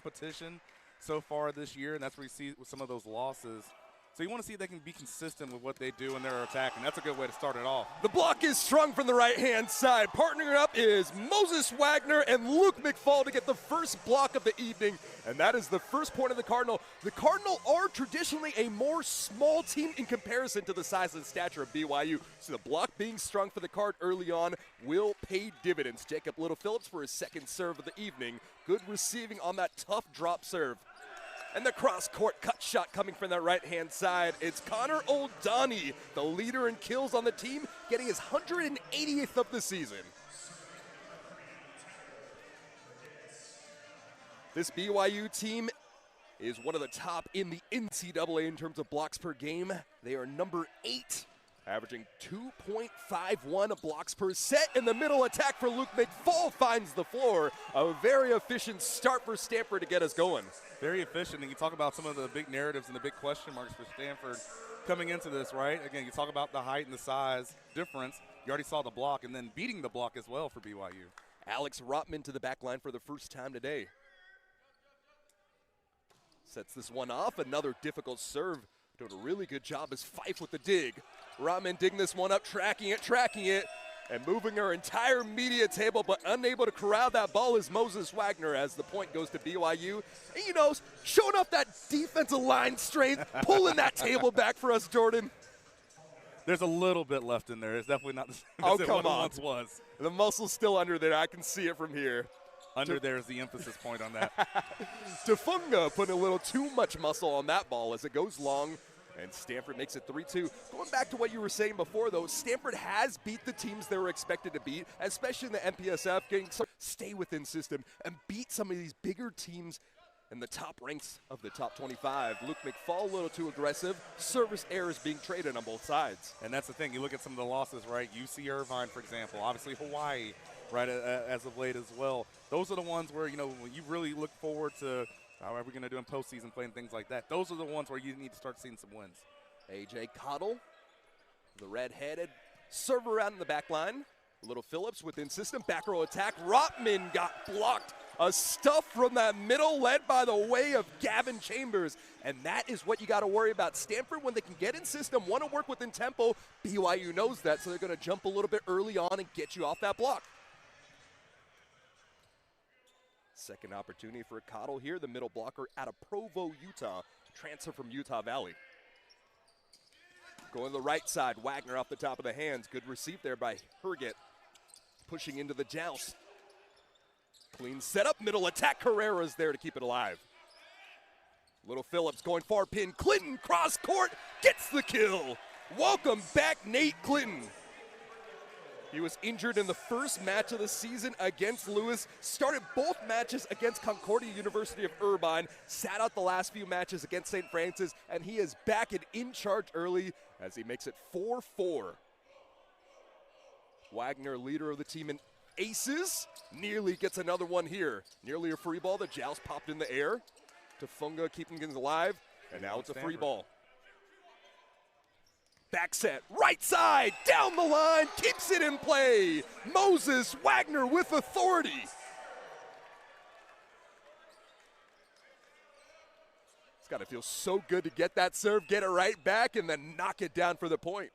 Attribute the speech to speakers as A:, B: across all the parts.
A: competition so far this year, and that's where you see with some of those losses. So you want to see if they can be consistent with what they do in their attack, and that's a good way to start it off.
B: The block is strung from the right-hand side. Partnering up is Moses Wagner and Luke McFall to get the first block of the evening, and that is the first point of the Cardinal. The Cardinal are traditionally a more small team in comparison to the size and stature of BYU, so the block being strung for the Card early on will pay dividends. Jacob Little-Phillips for his second serve of the evening. Good receiving on that tough drop serve. And the cross-court cut shot coming from that right-hand side. It's Connor Oldani, the leader in kills on the team, getting his 180th of the season. This BYU team is one of the top in the NCAA in terms of blocks per game. They are number 8, averaging 2.51 blocks per set. In the middle attack for Luke McFall finds the floor. A very efficient start for Stanford to get us going.
A: Very efficient, and you talk about some of the big narratives and the big question marks for Stanford coming into this, right? Again, you talk about the height and the size difference. You already saw the block, and then beating the block as well for BYU.
B: Alex Rotman to the back line for the first time today. Sets this one off. Another difficult serve. Doing a really good job as Fife with the dig. Rotman digging this one up, tracking it, and moving our entire media table, but unable to corral that ball is Moses Wagner as the point goes to BYU. And, you know, showing off that defensive line strength, pulling that table back for us, Jordan.
A: There's a little bit left in there. It's definitely not the same as it once was.
B: The muscle's still under there. I can see it from here.
A: Under there is the emphasis point on that.
B: Tafunga putting a little too much muscle on that ball as it goes long. And Stanford makes it 3-2. Going back to what you were saying before, though, Stanford has beat the teams they were expected to beat, especially in the MPSF, getting some stay within system and beat some of these bigger teams in the top ranks of the top 25. Luke McFall a little too aggressive. Service errors being traded on both sides.
A: And that's the thing. You look at some of the losses, right? UC Irvine, for example. Obviously Hawaii, right, as of late as well. Those are the ones where, you know, when you really look forward to how are we going to do in postseason play and things like that. Those are the ones where you need to start seeing some wins.
B: A.J. Cottle, the red-headed server around in the back line. Little Phillips within system, back row attack. Rotman got blocked. A stuff from that middle led by the way of Gavin Chambers. And that is what you got to worry about. Stanford, when they can get in system, want to work within tempo. BYU knows that, so they're going to jump a little bit early on and get you off that block. Second opportunity for Cottle here, the middle blocker out of Provo, Utah. Transfer from Utah Valley. Going to the right side, Wagner off the top of the hands. Good receive there by Herget. Pushing into the joust. Clean setup, middle attack. Carrera's there to keep it alive. Little Phillips going far pin. Clinton cross court, gets the kill. Welcome back, Nate Clinton. He was injured in the first match of the season against Lewis, started both matches against Concordia University of Irvine, sat out the last few matches against St. Francis, and he is back and in charge early as he makes it 4-4. Wagner, leader of the team in aces, nearly gets another one here. Nearly a free ball, the joust popped in the air. Tafunga keeping things alive, and now it's a free ball. Back set, right side, down the line, keeps it in play. Moses Wagner with authority. It's got to feel so good to get that serve, get it right back, and then knock it down for the point.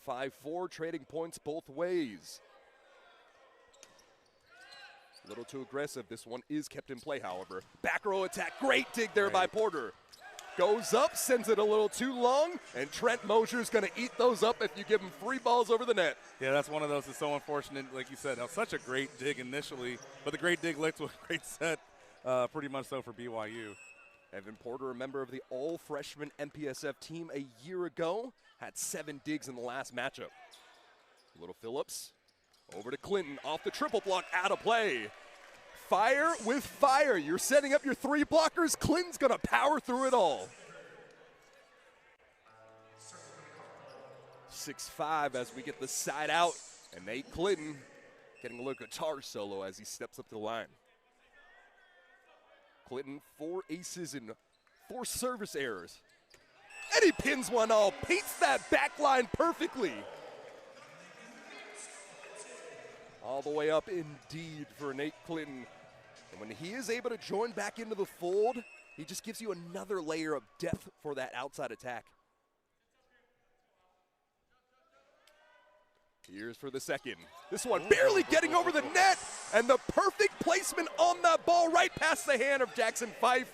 B: 5-4, trading points both ways. A little too aggressive. This one is kept in play, however. Back row attack, great dig there by Porter. Goes up, sends it a little too long, and Trent Mosier's going to eat those up if you give him free balls over the net.
A: Yeah, that's one of those that's so unfortunate. Like you said, that was such a great dig initially, but the great dig led to a great set, pretty much so for BYU.
B: Evan Porter, a member of the all-freshman MPSF team a year ago, had 7 digs in the last matchup. Little Phillips over to Clinton, off the triple block, out of play. Fire with fire. You're setting up your 3 blockers. Clinton's going to power through it all. 6-5 as we get the side out. And Nate Clinton getting a little guitar solo as he steps up to the line. Clinton, 4 aces and 4 service errors. And he pins one all, paints that back line perfectly. All the way up indeed for Nate Clinton. And when he is able to join back into the fold, he just gives you another layer of depth for that outside attack. Here's for the second. This one barely getting over the net, and the perfect placement on that ball right past the hand of Jackson Fife.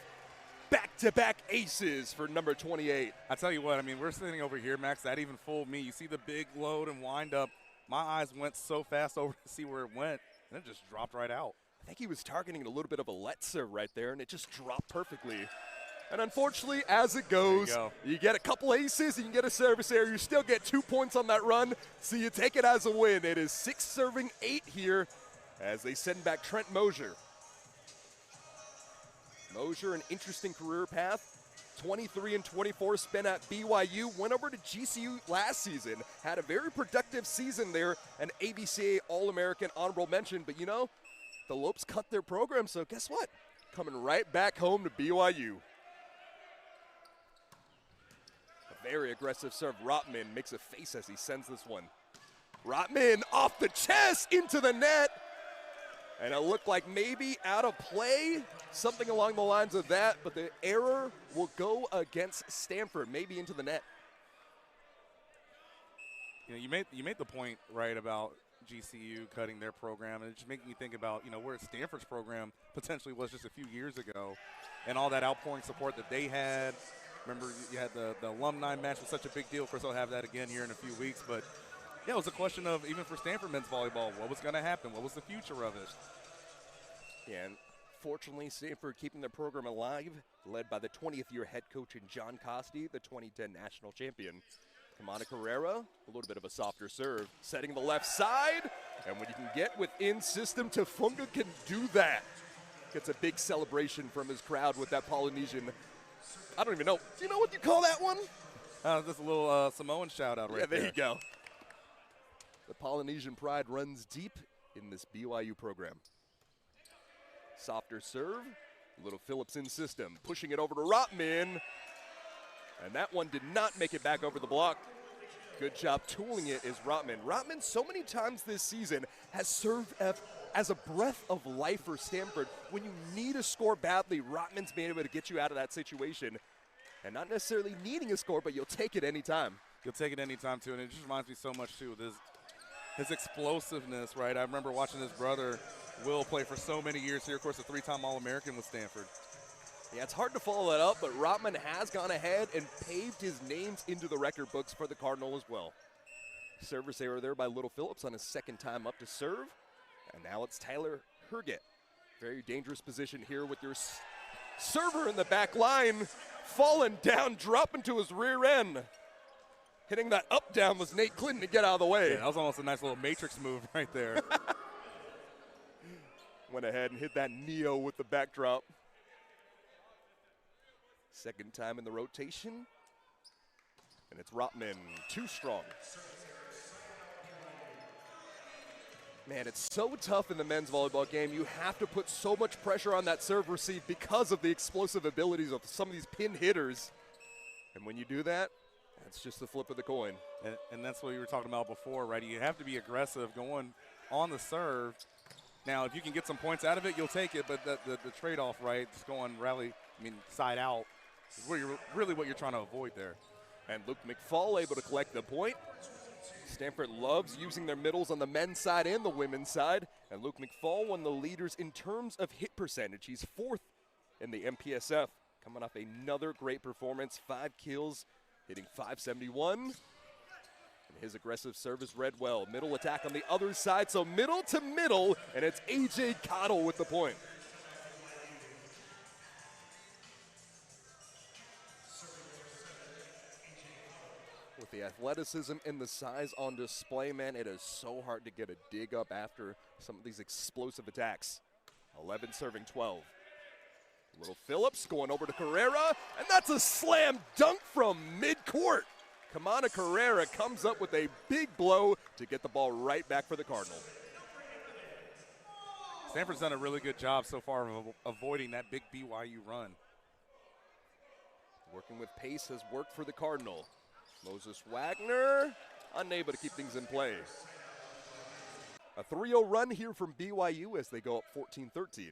B: Back-to-back aces for number 28.
A: I tell you what, I mean, we're sitting over here, Max, that even fooled me. You see the big load and wind up. My eyes went so fast over to see where it went, and it just dropped right out.
B: I think he was targeting a little bit of a let serve right there, and it just dropped perfectly. And unfortunately, as it goes, you get a couple aces and you get a service error. You still get 2 points on that run, so you take it as a win. It is 6 serving 8 here as they send back Trent Mosier. Mosier, an interesting career path. 23 and 24 spent at BYU, went over to GCU last season, had a very productive season there, an ABCA All-American honorable mention, but you know, the Lopes cut their program, so guess what? Coming right back home to BYU. A very aggressive serve. Rotman makes a face as he sends this one. Rotman off the chest into the net. And it looked like maybe out of play, something along the lines of that, but the error will go against Stanford, maybe into the net.
A: You know, you made the point, right, about GCU cutting their program, and it just makes me think about, you know, where Stanford's program potentially was just a few years ago, and all that outpouring support that they had. Remember, you had the alumni match was such a big deal. Of course, they'll have that again here in a few weeks, but yeah, it was a question of, even for Stanford men's volleyball, what was going to happen? What was the future of it?
B: Yeah, and fortunately, Stanford keeping their program alive, led by the 20th year head coach in John Costi, the 2010 national champion. Kamana Carrera, a little bit of a softer serve, setting the left side, and when you can get within system, Tafunga can do that. Gets a big celebration from his crowd with that Polynesian. I don't even know. Do you know what you call that one?
A: Just a little Samoan shout out right there.
B: Yeah, there you go. The Polynesian pride runs deep in this BYU program. Softer serve, little Phillips in system, pushing it over to Rotman. And that one did not make it back over the block. Good job tooling it is Rotman. Rotman so many times this season has served as a breath of life for Stanford. When you need a score badly, Rotman's been able to get you out of that situation. And not necessarily needing a score, but you'll take it anytime.
A: You'll take it anytime, too. And it just reminds me so much, too, of his explosiveness, right? I remember watching his brother, Will, play for so many years here. Of course, a 3-time All-American with Stanford.
B: Yeah, it's hard to follow that up, but Rotman has gone ahead and paved his names into the record books for the Cardinal as well. Service error there by Little Phillips on his second time up to serve. And now it's Tyler Herget. Very dangerous position here with your server in the back line. Falling down, dropping to his rear end. Hitting that up down was Nate Clinton to get out of the way.
A: Yeah, that was almost a nice little matrix move right there.
B: Went ahead and hit that Neo with the backdrop. Second time in the rotation. And it's Rotman, too strong. Man, it's so tough in the men's volleyball game. You have to put so much pressure on that serve receive because of the explosive abilities of some of these pin hitters. And when you do that, that's just the flip of the coin.
A: And that's what you were talking about before, right? You have to be aggressive going on the serve. Now, if you can get some points out of it, you'll take it. But the trade-off, right, just going side out, is really what you're trying to avoid there.
B: And Luke McFall able to collect the point. Stanford loves using their middles on the men's side and the women's side. And Luke McFall, one of the leaders in terms of hit percentage. He's 4th in the MPSF. Coming off another great performance, 5 kills, hitting .571. And his aggressive service read well. Middle attack on the other side, so middle to middle, and it's A.J. Cottle with the point. With the athleticism and the size on display, man, it is so hard to get a dig up after some of these explosive attacks. 11 serving 12. Little Phillips going over to Carrera, and that's a slam dunk from midcourt. Kamana Carrera comes up with a big blow to get the ball right back for the Cardinal.
A: Stanford's done a really good job so far of avoiding that big BYU run.
B: Working with pace has worked for the Cardinal. Moses Wagner unable to keep things in play. A 3-0 run here from BYU as they go up 14-13.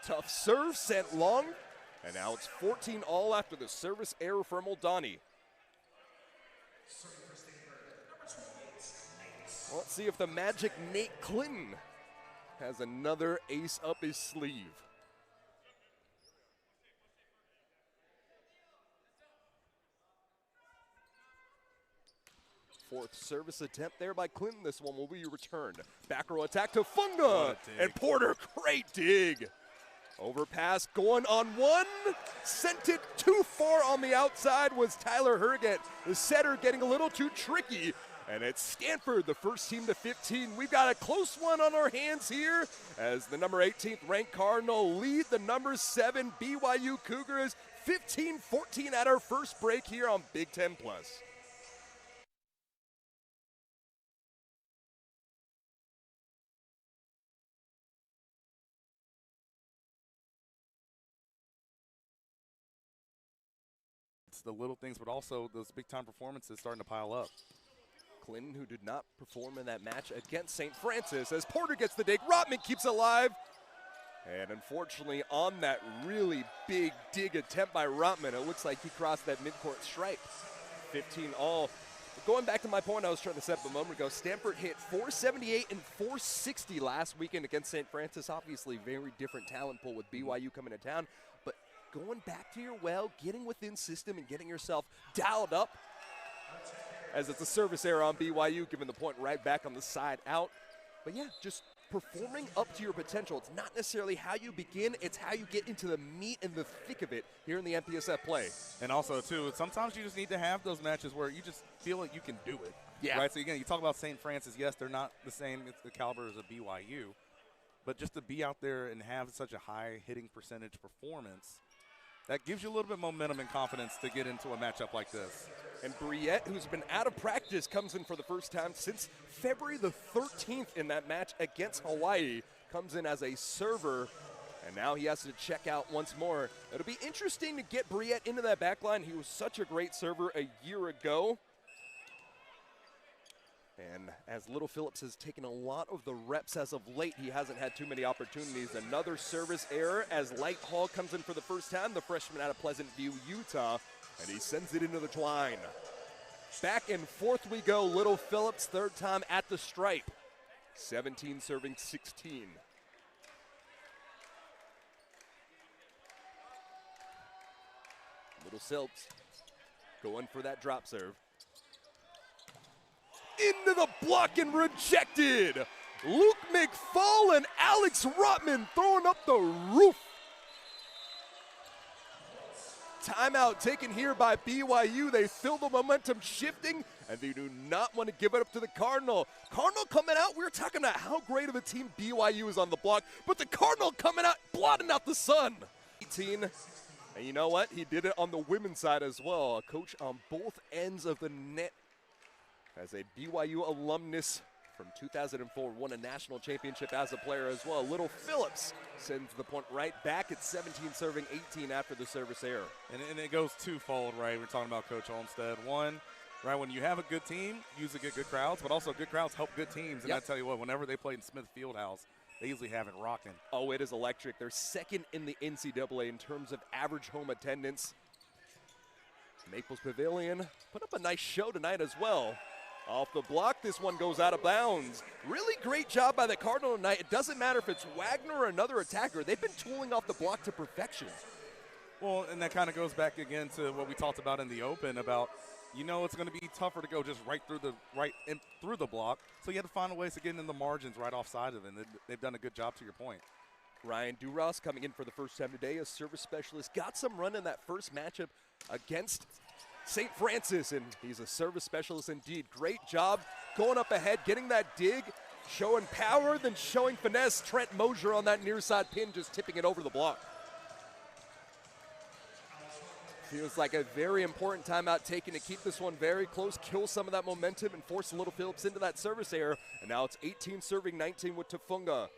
B: Tough serve sent long, and now it's 14-all after the service error from Oldani. Let's see if the magic Nate Clinton has another ace up his sleeve. Fourth service attempt there by Clinton. This one will be returned. Back row attack to Funga. And Porter, great dig. Overpass going on one. Sent it too far on the outside was Tyler Herget. The setter getting a little too tricky. And it's Stanford, the first team to 15. We've got a close one on our hands here as the number 18th ranked Cardinal lead the number 7 BYU Cougars 15-14 at our first break here on Big Ten Plus.
A: It's the little things, but also those big-time performances starting to pile up.
B: Clinton, who did not perform in that match against St. Francis, as Porter gets the dig. Rotman keeps it alive. And unfortunately, on that really big dig attempt by Rotman, it looks like he crossed that midcourt stripe. 15-all. Going back to my point I was trying to set up a moment ago, Stanford hit 478 and 460 last weekend against St. Francis. Obviously, very different talent pool with BYU coming to town. But going back to your well, getting within system and getting yourself dialed up, as it's a service error on BYU, giving the point right back on the side out. But yeah, just performing up to your potential. It's not necessarily how you begin, it's how you get into the meat and the thick of it here in the MPSF play.
A: And also, too, sometimes you just need to have those matches where you just feel like you can do it.
B: Yeah.
A: Right? So, again, you talk about St. Francis. Yes, they're not the same the caliber as a BYU. But just to be out there and have such a high hitting percentage performance, that gives you a little bit of momentum and confidence to get into a matchup like this.
B: And Briette, who's been out of practice, comes in for the first time since February the 13th in that match against Hawaii. Comes in as a server, and now he has to check out once more. It'll be interesting to get Briette into that back line. He was such a great server a year ago. And as Little Phillips has taken a lot of the reps as of late, he hasn't had too many opportunities. Another service error as Light Hall comes in for the first time, the freshman out of Pleasant View, Utah, and he sends it into the twine. Back and forth we go. Little Phillips, third time at the stripe. 17 serving 16. Little Phillips going for that drop serve. Into the block and rejected. Luke McFall and Alex Rotman throwing up the roof. Timeout taken here by BYU. They feel the momentum shifting, and they do not want to give it up to the Cardinal. Cardinal coming out, we were talking about how great of a team BYU is on the block, but the Cardinal coming out, blotting out the sun. 18, and you know what? He did it on the women's side as well. A coach on both ends of the net. As a BYU alumnus from 2004, won a national championship as a player as well. Little Phillips sends the point right back at 17, serving 18 after the service error.
A: And it goes twofold, right? We're talking about Coach Olmstead. One, right, when you have a good team, usually get good crowds, but also good crowds help good teams. And I tell you what, whenever they played in Smith Fieldhouse, they usually have it rocking.
B: Oh, it is electric. They're second in the NCAA in terms of average home attendance. Maples Pavilion put up a nice show tonight as well. Off the block, this one goes out of bounds. Really great job by the Cardinal tonight. It doesn't matter if it's Wagner or another attacker. They've been tooling off the block to perfection.
A: Well, and that kind of goes back again to what we talked about in the open about, you know, it's going to be tougher to go just right through the block. So you have to find ways to get in the margins right offside of it. And they've done a good job to your point.
B: Ryan Duras coming in for the first time today, a service specialist. Got some run in that first matchup against St. Francis, and he's a service specialist indeed. Great job going up ahead, getting that dig, showing power, then showing finesse. Trent Mosier on that near side pin, just tipping it over the block. Feels like a very important timeout taken to keep this one very close, kill some of that momentum, and force Little Phillips into that service error. And now it's 18 serving 19 with Tafunga.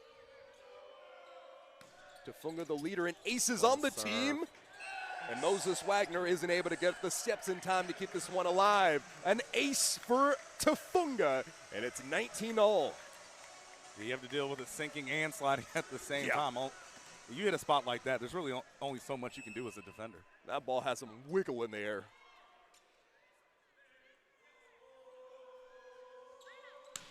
B: Tafunga, the leader and aces on the team. And Moses Wagner isn't able to get the steps in time to keep this one alive. An ace for Tafunga, and it's 19-all.
A: You have to deal with it sinking and sliding at the same time. You hit a spot like that, there's really only so much you can do as a defender.
B: That ball has some wiggle in the air.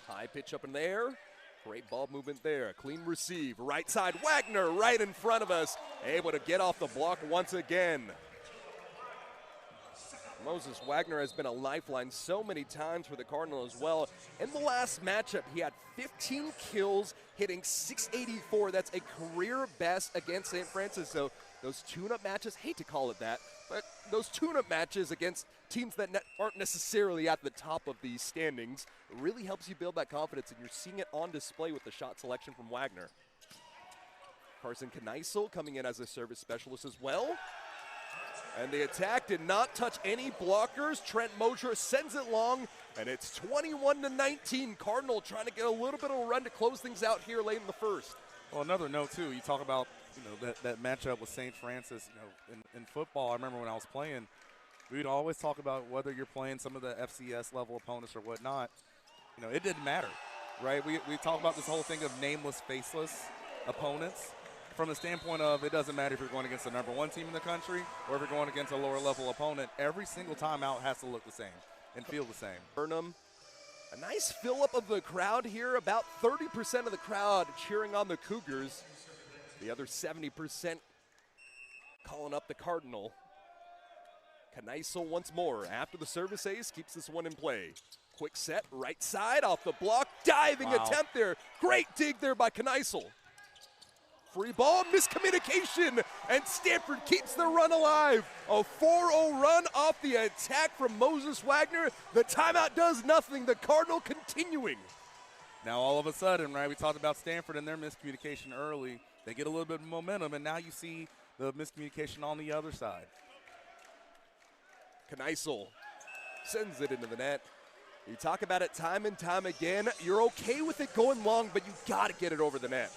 B: High pitch up in the air. Great ball movement there. Clean receive. Right side, Wagner right in front of us. Able to get off the block once again. Moses Wagner has been a lifeline so many times for the Cardinal as well. In the last matchup, he had 15 kills, hitting .684. That's a career best against St. Francis. So those tune-up matches, hate to call it that, but those tune-up matches against teams that aren't necessarily at the top of the standings really helps you build that confidence, and you're seeing it on display with the shot selection from Wagner. Carson Kneisel coming in as a service specialist as well. And the attack did not touch any blockers. Trent Mosher sends it long, and it's 21-19. Cardinal trying to get a little bit of a run to close things out here late in the first.
A: Well, another note, too, you talk about that matchup with St. Francis. In football, I remember when I was playing, we'd always talk about whether you're playing some of the FCS level opponents or whatnot. It didn't matter, right? We talk about this whole thing of nameless, faceless opponents. From the standpoint of it doesn't matter if you're going against the number 1 team in the country or if you're going against a lower level opponent, every single time out has to look the same and feel the same.
B: Burnham, a nice fill up of the crowd here, about 30% of the crowd cheering on the Cougars. The other 70% calling up the Cardinal. Kneisel once more after the service ace keeps this one in play. Quick set, right side off the block, diving attempt there. Great dig there by Kneisel. Free ball, miscommunication, and Stanford keeps the run alive. A 4-0 run off the attack from Moses Wagner. The timeout does nothing. The Cardinal continuing.
A: Now all of a sudden, right, we talked about Stanford and their miscommunication early. They get a little bit of momentum, and now you see the miscommunication on the other side.
B: Kneisel sends it into the net. You talk about it time and time again. You're okay with it going long, but you got to get it over the net.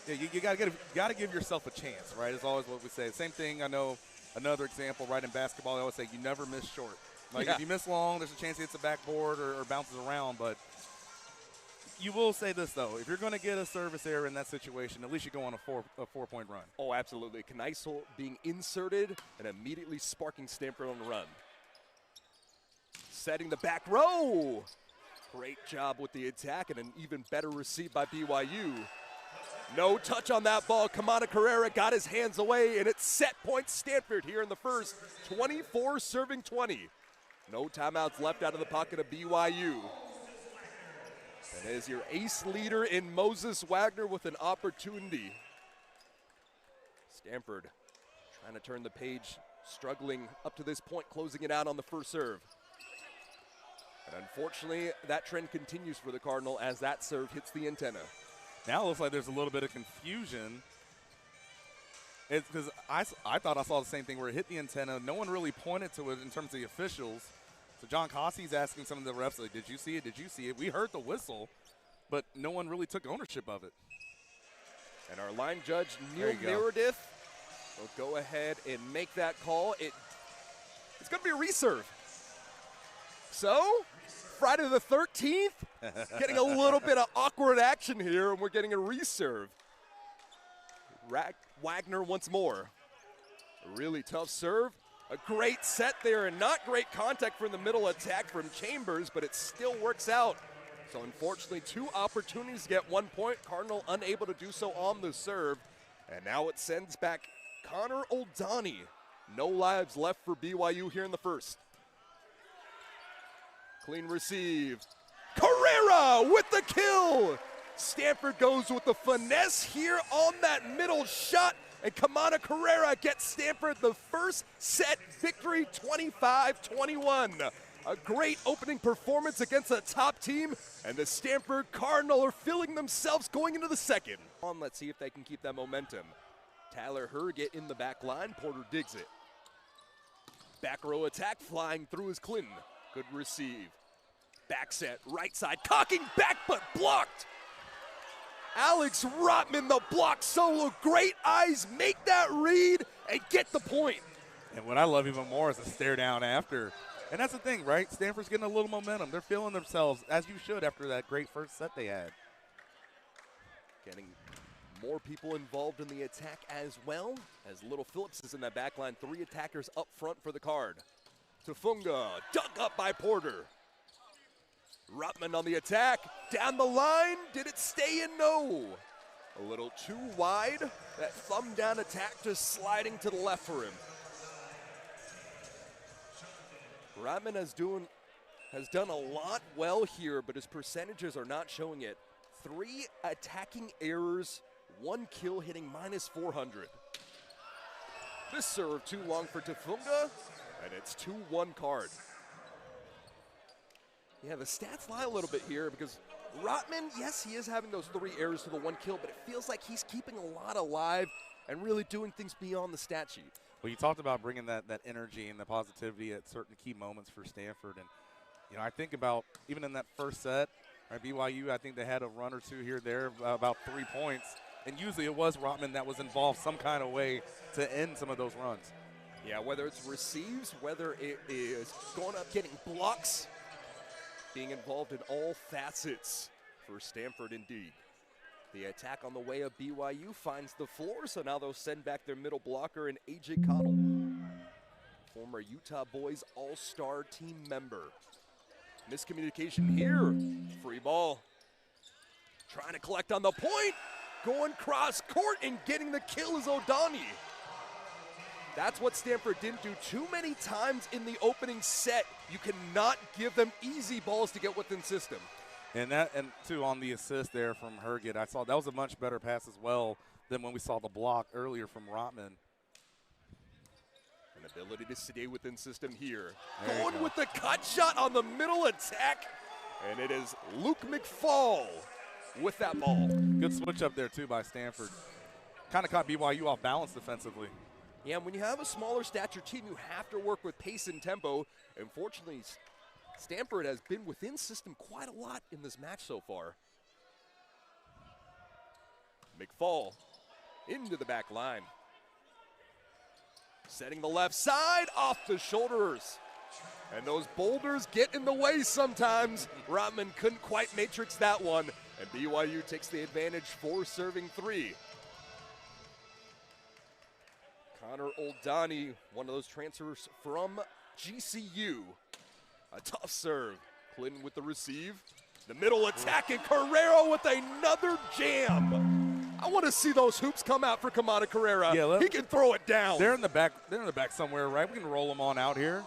A: Yeah, you got to give yourself a chance, right? It's always what we say. Same thing, I know, another example, right, in basketball, I always say you never miss short. Like, if you miss long, there's a chance it hits the backboard or bounces around. But you will say this, though. If you're going to get a service error in that situation, at least you go on a four-point run.
B: Oh, absolutely. Kneisel being inserted and immediately sparking Stanford on the run. Setting the back row. Great job with the attack and an even better receive by BYU. No touch on that ball. Kamana Carrera got his hands away, and it's set point Stanford here in the first. 24 serving 20. No timeouts left out of the pocket of BYU. That is your ace leader in Moses Wagner with an opportunity. Stanford trying to turn the page, struggling up to this point, closing it out on the first serve. And unfortunately, that trend continues for the Cardinal as that serve hits the antenna.
A: Now it looks like there's a little bit of confusion. It's because I thought I saw the same thing where it hit the antenna. No one really pointed to it in terms of the officials. So John Cossey's asking some of the refs, like, did you see it? Did you see it? We heard the whistle, but no one really took ownership of it.
B: And our line judge, Neil Meredith, will go ahead and make that call. It's going to be a reserve. So, Friday the 13th, getting a little bit of awkward action here, and we're getting a reserve. Wagner once more. A really tough serve. A great set there, and not great contact from the middle attack from Chambers, but it still works out. So unfortunately, 2 opportunities to get 1 point. Cardinal unable to do so on the serve. And now it sends back Connor Oldani. No lives left for BYU here in the first. Clean receive. Carrera with the kill. Stanford goes with the finesse here on that middle shot. And Kamana Carrera gets Stanford the first set victory, 25-21. A great opening performance against a top team, and the Stanford Cardinal are feeling themselves going into the second. Let's see if they can keep that momentum. Tyler Herget in the back line. Porter digs it. Back row attack flying through is Clinton. Good receive. Back set, right side, cocking back, but blocked. Alex Rotman, the block solo. Great eyes, make that read, and get the point.
A: And what I love even more is a stare down after. And that's the thing, right? Stanford's getting a little momentum. They're feeling themselves, as you should, after that great first set they had.
B: Getting More people involved in the attack as well, as Little Phillips is in that back line. 3 attackers up front for the card. Tafunga, dug up by Porter. Rutman on the attack, down the line, did it stay in? No. A little too wide, that thumb down attack just sliding to the left for him. Rutman has done a lot well here, but his percentages are not showing it. 3 attacking errors, 1 kill hitting -400. This serve too long for Tafunga, and it's 2-1 card. Yeah, the stats lie a little bit here because Rotman, yes, he is having those 3 errors to the 1 kill, but it feels like he's keeping a lot alive and really doing things beyond the stat sheet.
A: Well, you talked about bringing that energy and the positivity at certain key moments for Stanford. And, you know, I think about even in that first set, right, BYU, I think they had a run or 2 here, there, about 3 points. And usually it was Rotman that was involved some kind of way to end some of those runs.
B: Yeah, whether it's receives, whether it is going up getting blocks, being involved in all facets for Stanford indeed. The attack on the way of BYU finds the floor, so now they'll send back their middle blocker in AJ Cottle, former Utah Boys All-Star team member. Miscommunication here, free ball. Trying to collect on the point, going cross court and getting the kill is O'Donnell. That's what Stanford didn't do too many times in the opening set. You cannot give them easy balls to get within system.
A: And too, on the assist there from Herget, I saw that was a much better pass as well than when we saw the block earlier from Rotman.
B: An ability to stay within system here.
A: There
B: Going with the cut shot on the middle attack, and it is Luke McFall with that ball.
A: Good switch up there too by Stanford. Kind of caught BYU off balance defensively.
B: Yeah, when you have a smaller stature team, you have to work with pace and tempo. Unfortunately, Stanford has been within system quite a lot in this match so far. McFall into the back line. Setting the left side off the shoulders. And those boulders get in the way sometimes. Rotman couldn't quite matrix that one. And BYU takes the advantage for serving 3. Connor Oldani, one of those transfers from GCU. A tough serve. Clinton with the receive. The middle attack, and Carrera with another jam. I want to see those hoops come out for Kamada Carrera. Yeah, he can throw it down.
A: They're in the back somewhere, right? We can roll them on out here.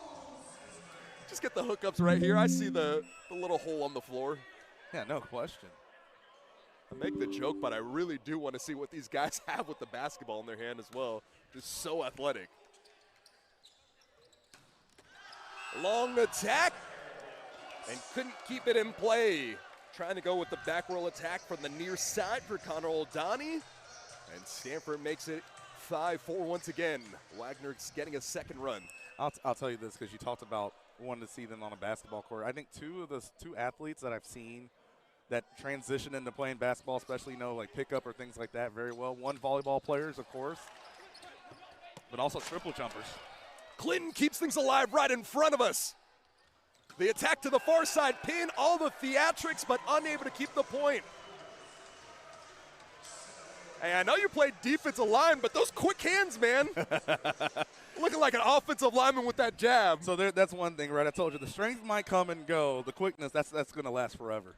B: Just get the hookups right here. I see the little hole on the floor.
A: Yeah, no question.
B: I make the joke, but I really do want to see what these guys have with the basketball in their hand as well. Just so athletic. Long attack, and couldn't keep it in play. Trying to go with the back roll attack from the near side for Connor Oldani. And Stanford makes it 5-4 once again. Wagner's getting a second run.
A: I'll tell you this because you talked about wanting to see them on a basketball court. I think two athletes that I've seen that transition into playing basketball, especially, you know, like pickup or things like that very well. One, volleyball players, of course, but also triple jumpers.
B: Clinton keeps things alive right in front of us. The attack to the far side, pin, all the theatrics, but unable to keep the point. Hey, I know you played defensive line, but those quick hands, man. Looking like an offensive lineman with that jab.
A: So that's one thing, right? I told you, the strength might come and go. The quickness, that's going to last forever.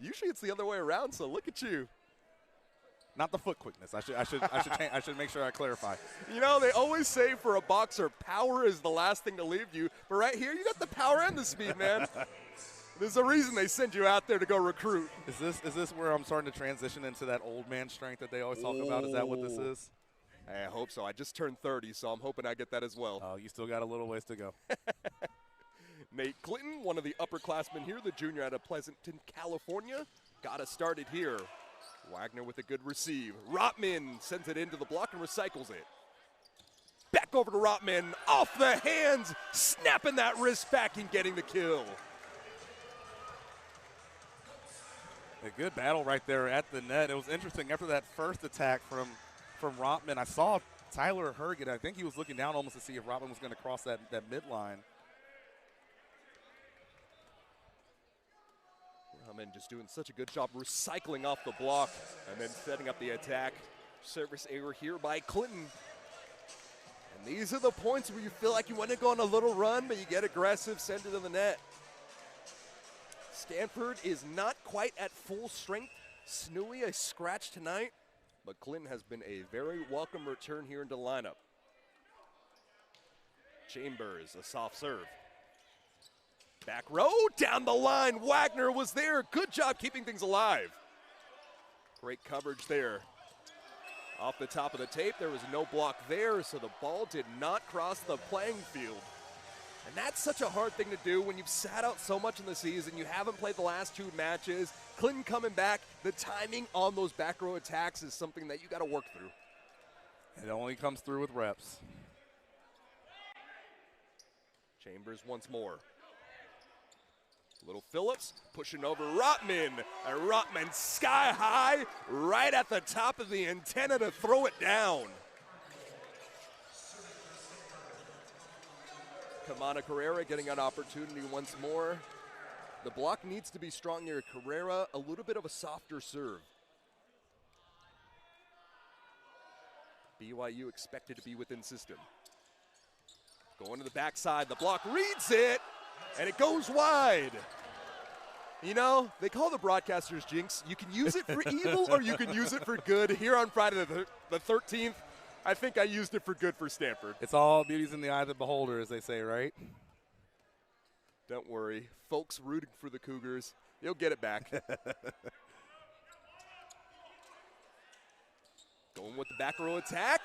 B: Usually it's the other way around, so look at you.
A: Not the foot quickness. I should make sure I clarify.
B: You know, they always say for a boxer, power is the last thing to leave you. But right here, you got the power and the speed, man. There's a reason they send you out there to go recruit.
A: Is this where I'm starting to transition into that old man strength that they always talk about? Is that what this is?
B: I hope so. I just turned 30, so I'm hoping I get that as well.
A: Oh, you still got a little ways to go.
B: Nate Clinton, one of the upperclassmen here, the junior out of Pleasanton, California, got us started here. Wagner with a good receive. Rotman sends it into the block and recycles it. Back over to Rotman, off the hands, snapping that wrist back and getting the kill.
A: A good battle right there at the net. It was interesting after that first attack from Rotman. I saw Tyler Herget. I think he was looking down almost to see if Rotman was going to cross that midline.
B: Rotman just doing such a good job recycling off the block and then setting up the attack. Service error here by Clinton. And these are the points where you feel like you want to go on a little run, but you get aggressive, send it to the net. Stanford is not quite at full strength. Snooey a scratch tonight, but Clinton has been a very welcome return here into the lineup. Chambers, a soft serve. Back row, down the line. Wagner was there. Good job keeping things alive. Great coverage there. Off the top of the tape, there was no block there, so the ball did not cross the playing field. And that's such a hard thing to do when you've sat out so much in the season. You haven't played the last 2 matches. Clinton coming back. The timing on those back row attacks is something that you got to work through.
A: It only comes through with reps.
B: Chambers once more. Little Phillips pushing over Rotman. And Rotman sky high right at the top of the antenna to throw it down. Kamana Carrera getting an opportunity once more. The block needs to be strong here. Carrera, a little bit of a softer serve. BYU expected to be within system. Going to the backside, the block reads it, and it goes wide. You know, they call the broadcasters jinx. You can use it for evil or you can use it for good. Here on Friday the 13th, I think I used it for good for Stanford.
A: It's all beauty's in the eye of the beholder, as they say, right?
B: Don't worry. Folks rooting for the Cougars, you'll get it back. Going with the back row attack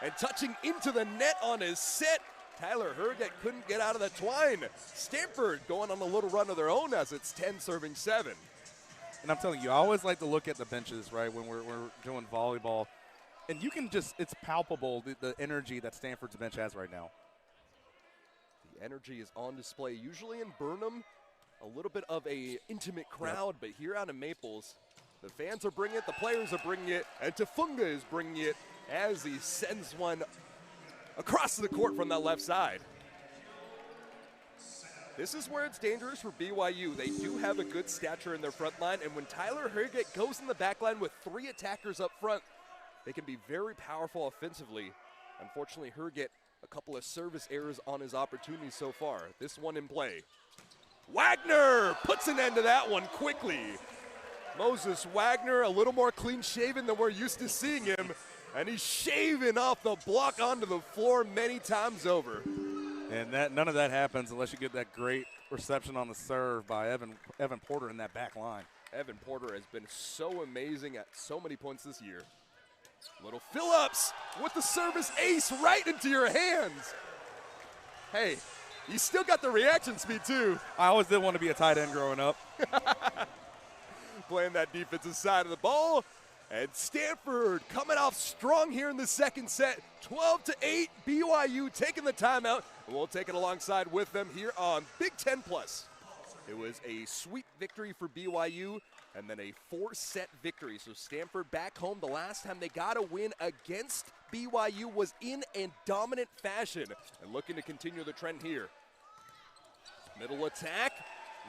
B: and touching into the net on his set. Tyler Herget couldn't get out of the twine. Stanford going on a little run of their own as it's 10 serving 7.
A: And I'm telling you, I always like to look at the benches, right, when we're doing volleyball. And you can just, it's palpable, the energy that Stanford's bench has right now.
B: The energy is on display. Usually in Burnham, a little bit of a intimate crowd, but here out in Maples, the fans are bringing it, the players are bringing it, and Tafunga is bringing it as he sends one across the court from that left side. This is where it's dangerous for BYU. They do have a good stature in their front line, and when Tyler Herget goes in the back line with 3 attackers up front, they can be very powerful offensively. Unfortunately, Herget, a couple of service errors on his opportunities so far. This one in play. Wagner puts an end to that one quickly. Moses Wagner, a little more clean-shaven than we're used to seeing him, and he's shaving off the block onto the floor many times over.
A: And none of that happens unless you get that great reception on the serve by Evan Porter in that back line.
B: Evan Porter has been so amazing at so many points this year. Little Phillips with the service ace right into your hands. Hey, you still got the reaction speed too.
A: I always did want to be a tight end growing up.
B: Playing that defensive side of the ball. And Stanford coming off strong here in the second set. 12-8, BYU taking the timeout. And we'll take it alongside with them here on Big Ten Plus. It was a sweep victory for BYU and then a 4-set victory. So Stanford back home. The last time they got a win against BYU was in a dominant fashion. And looking to continue the trend here. Middle attack.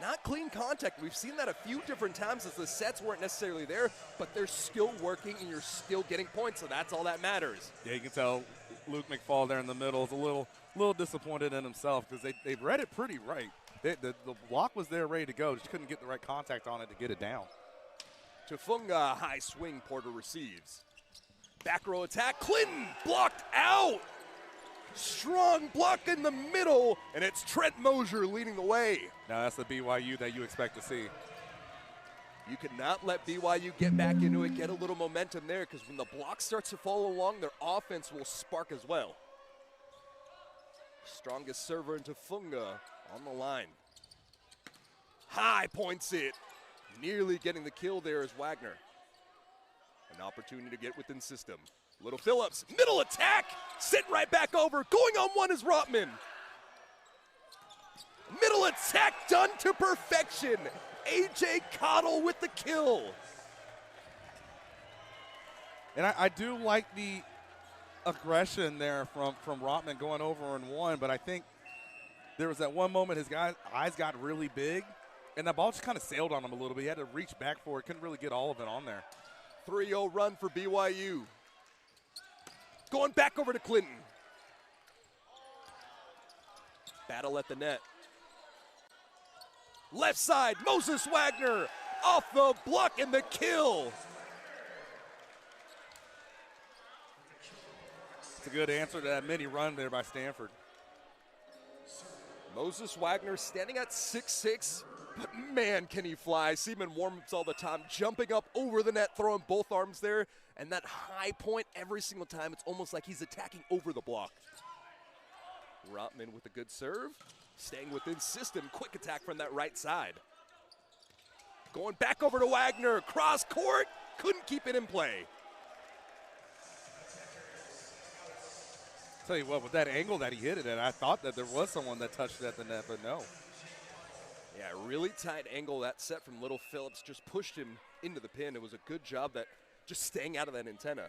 B: Not clean contact. We've seen that a few different times as the sets weren't necessarily there, but they're still working and you're still getting points, so that's all that matters.
A: Yeah, you can tell Luke McFall there in the middle is a little disappointed in himself because they read it pretty right. The block was there ready to go, just couldn't get the right contact on it to get it down.
B: Tafunga, high swing, Porter receives. Back row attack, Clinton blocked out. Strong block in the middle, and it's Trent Mosier leading the way.
A: Now that's the BYU that you expect to see.
B: You cannot let BYU get back into it, get a little momentum there, because when the block starts to follow along, their offense will spark as well. Strongest server into Funga on the line. High points it. Nearly getting the kill there is Wagner. An opportunity to get within system. Little Phillips, middle attack, sent right back over. Going on one is Rotman. Middle attack done to perfection. A.J. Cottle with the kill.
A: And I do like the aggression there from Rotman going over and one, but I think there was that one moment his eyes got really big, And that ball just kind of sailed on him a little bit. He had to reach back for it. Couldn't really get all of it on there.
B: 3-0 run for BYU. Going back over to Clinton. Battle at the net. Left side, Moses Wagner off the block and the kill.
A: It's a good answer to that mini run there by Stanford.
B: Moses Wagner standing at 6'6", but man, can he fly. See him in warm-ups all the time, jumping up over the net, throwing both arms there, and that high point every single time, it's almost like he's attacking over the block. Rotman with a good serve, staying within system, quick attack from that right side. Going back over to Wagner, cross court, couldn't keep it in play.
A: Tell you what, with that angle that he hit it at, I thought that there was someone that touched it at the net, but no.
B: Yeah, really tight angle. That set from Little Phillips just pushed him into the pin. It was a good job that just staying out of that antenna.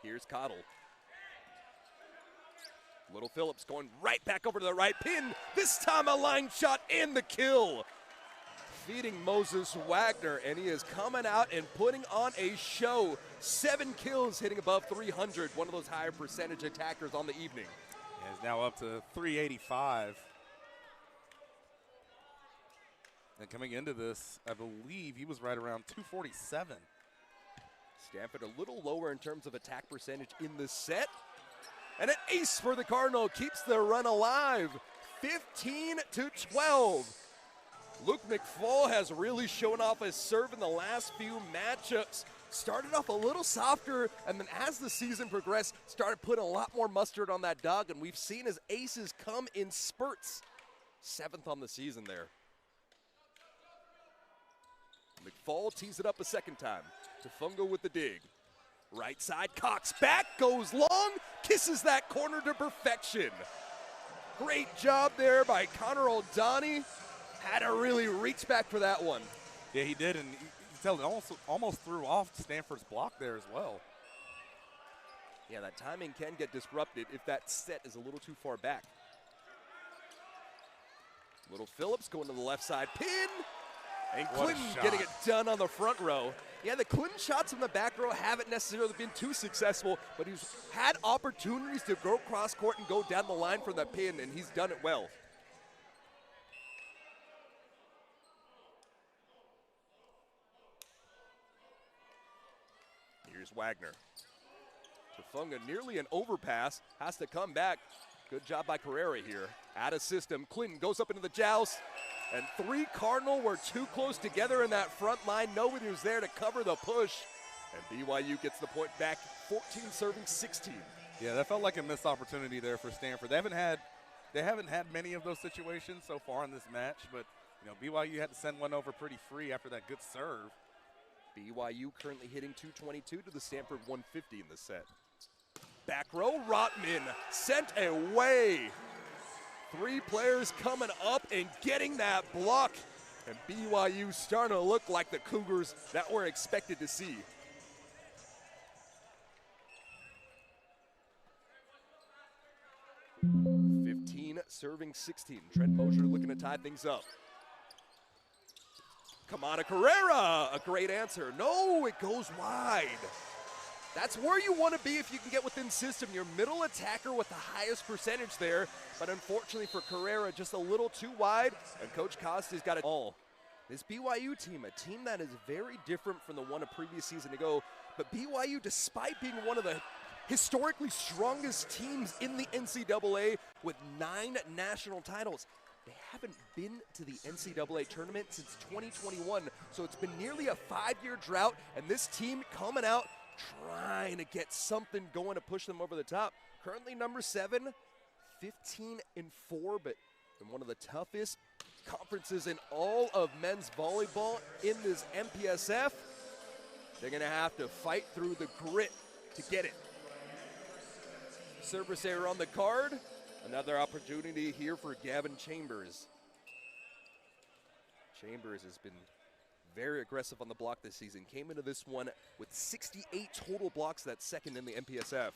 B: Here's Cottle. Little Phillips going right back over to the right pin. This time a line shot and the kill. Feeding Moses Wagner, and he is coming out and putting on a show. 7 kills, hitting above 300. One of those higher percentage attackers on the evening.
A: Yeah, he's now up to 385. And coming into this, I believe he was right around 247.
B: Stanford a little lower in terms of attack percentage in the set. And an ace for the Cardinal keeps the run alive. 15-12. Luke McFall has really shown off his serve in the last few matchups. Started off a little softer, and then as the season progressed, started putting a lot more mustard on that dog, and we've seen his aces come in spurts. 7th on the season there. McFall tees it up a second time. Tufunga with the dig. Right side, Cox back, goes long, kisses that corner to perfection. Great job there by Connor O'Donnell. Had to really reach back for that one.
A: Yeah, he did, and you can tell it almost threw off Stanford's block there as well.
B: Yeah, that timing can get disrupted if that set is a little too far back. Little Phillips going to the left side pin. And Clinton getting it done on the front row. Yeah, the Clinton shots from the back row haven't necessarily been too successful, but he's had opportunities to go cross court and go down the line from the pin, and he's done it well. Here's Wagner. Tufunga nearly an overpass, has to come back. Good job by Carrera here. Out of system, Clinton goes up into the joust. And 3 Cardinal were too close together in that front line. Nobody was there to cover the push. And BYU gets the point back, 14 serving 16.
A: Yeah, that felt like a missed opportunity there for Stanford. They haven't had many of those situations so far in this match, but BYU had to send one over pretty free after that good serve.
B: BYU currently hitting 222 to the Stanford 150 in the set. Back row, Rotman sent away. 3 players coming up and getting that block. And BYU starting to look like the Cougars that we're expected to see. Serving 16. Trent Mosier looking to tie things up. Kamada Carrera, a great answer. No, it goes wide. That's where you want to be if you can get within system. Your middle attacker with the highest percentage there, but unfortunately for Carrera, just a little too wide, and Coach Costa's got it all. This BYU team, a team that is very different from the one a previous season ago, but BYU, despite being one of the historically strongest teams in the NCAA with 9 national titles, they haven't been to the NCAA tournament since 2021, so it's been nearly a 5-year drought, and this team coming out trying to get something going to push them over the top. Currently number 7, 15-4, but in one of the toughest conferences in all of men's volleyball in this MPSF. They're going to have to fight through the grit to get it. Service error on the card. Another opportunity here for Gavin Chambers. Chambers has been very aggressive on the block this season. Came into this one with 68 total blocks, that's second in the MPSF.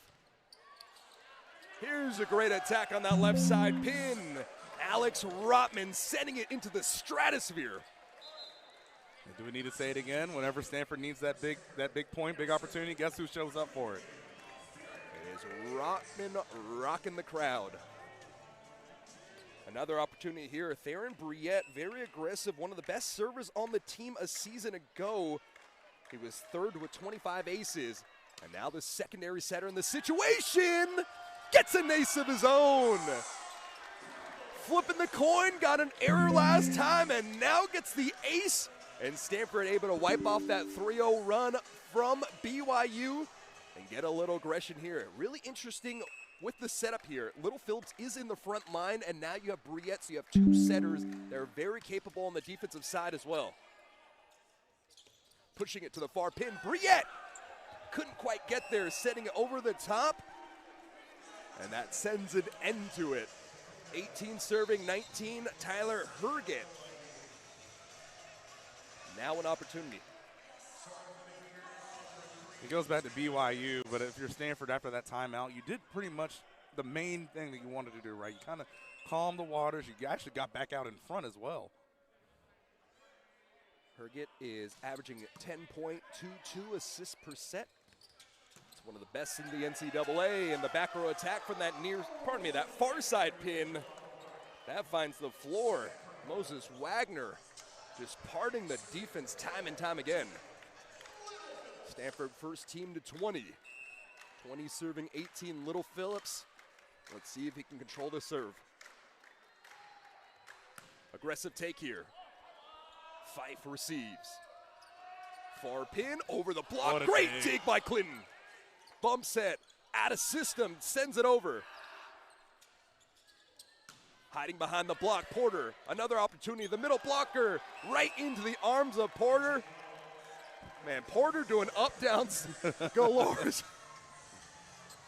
B: Here's a great attack on that left side pin. Alex Rotman sending it into the stratosphere.
A: And do we need to say it again? Whenever Stanford needs that big point, big opportunity, guess who shows up for it?
B: It is Rotman rocking the crowd. Another opportunity here. Theron Briette, very aggressive, one of the best servers on the team a season ago. He was third with 25 aces. And now the secondary setter in the situation gets an ace of his own. Flipping the coin, got an error last time, and now gets the ace. And Stanford able to wipe off that 3-0 run from BYU and get a little aggression here. Really interesting with the setup here. Little Phillips is in the front line, and now you have Briette, so you have two setters that are very capable on the defensive side as well. Pushing it to the far pin, Briette couldn't quite get there, setting it over the top, and that sends an end to it. 18 serving, 19, Tyler Herget. Now an opportunity.
A: It goes back to BYU, but if you're Stanford after that timeout, you did pretty much the main thing that you wanted to do, right? You kind of calmed the waters. You actually got back out in front as well.
B: Herget is averaging 10.22 assists per set. It's one of the best in the NCAA, and the back row attack from that that far side pin. That finds the floor. Moses Wagner just parting the defense time and time again. Stanford first team to 20. 20 serving, 18 Little Phillips. Let's see if he can control the serve. Aggressive take here. Fife receives. Far pin over the block. Great dig by Clinton. Bump set, out of system, sends it over. Hiding behind the block, Porter. Another opportunity, the middle blocker, right into the arms of Porter. Man, Porter doing up-downs galore.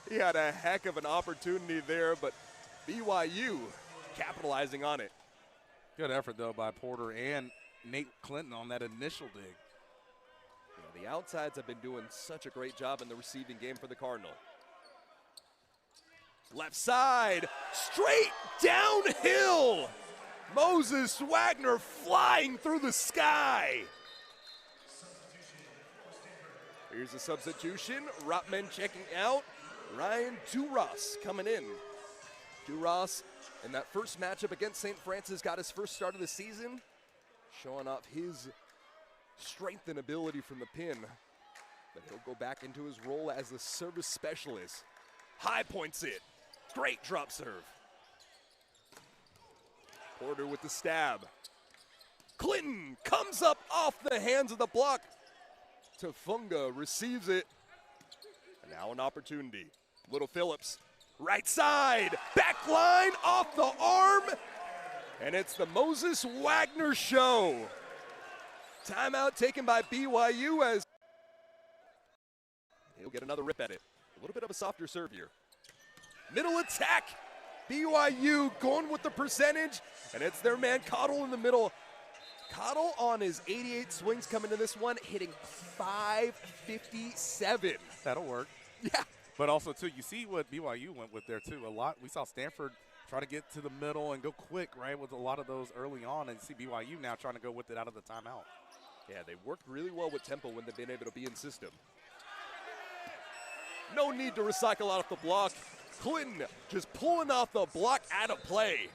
B: He had a heck of an opportunity there, but BYU capitalizing on it.
A: Good effort, though, by Porter and Nate Clinton on that initial dig.
B: Yeah, the outsides have been doing such a great job in the receiving game for the Cardinal. Left side, straight downhill. Moses Wagner flying through the sky. Here's a substitution. Rotman checking out. Ryan Duras coming in. Duras in that first matchup against St. Francis got his first start of the season, showing off his strength and ability from the pin. But he'll go back into his role as the service specialist. High points it. Great drop serve. Porter with the stab. Clinton comes up off the hands of the block. Tafunga receives it. And now an opportunity. Little Phillips, right side, back line off the arm. And it's the Moses Wagner show. Timeout taken by BYU as he'll get another rip at it. A little bit of a softer serve here. Middle attack. BYU going with the percentage, and it's their man Cottle in the middle. Cottle on his 88 swings coming to this one, hitting 557.
A: That'll work.
B: Yeah.
A: But also, too, you see what BYU went with there, too. A lot. We saw Stanford try to get to the middle and go quick, right, with a lot of those early on. And you see BYU now trying to go with it out of the timeout.
B: Yeah, they worked really well with tempo when they've been able to be in system. No need to recycle out of the block. Clinton just pulling off the block out of play.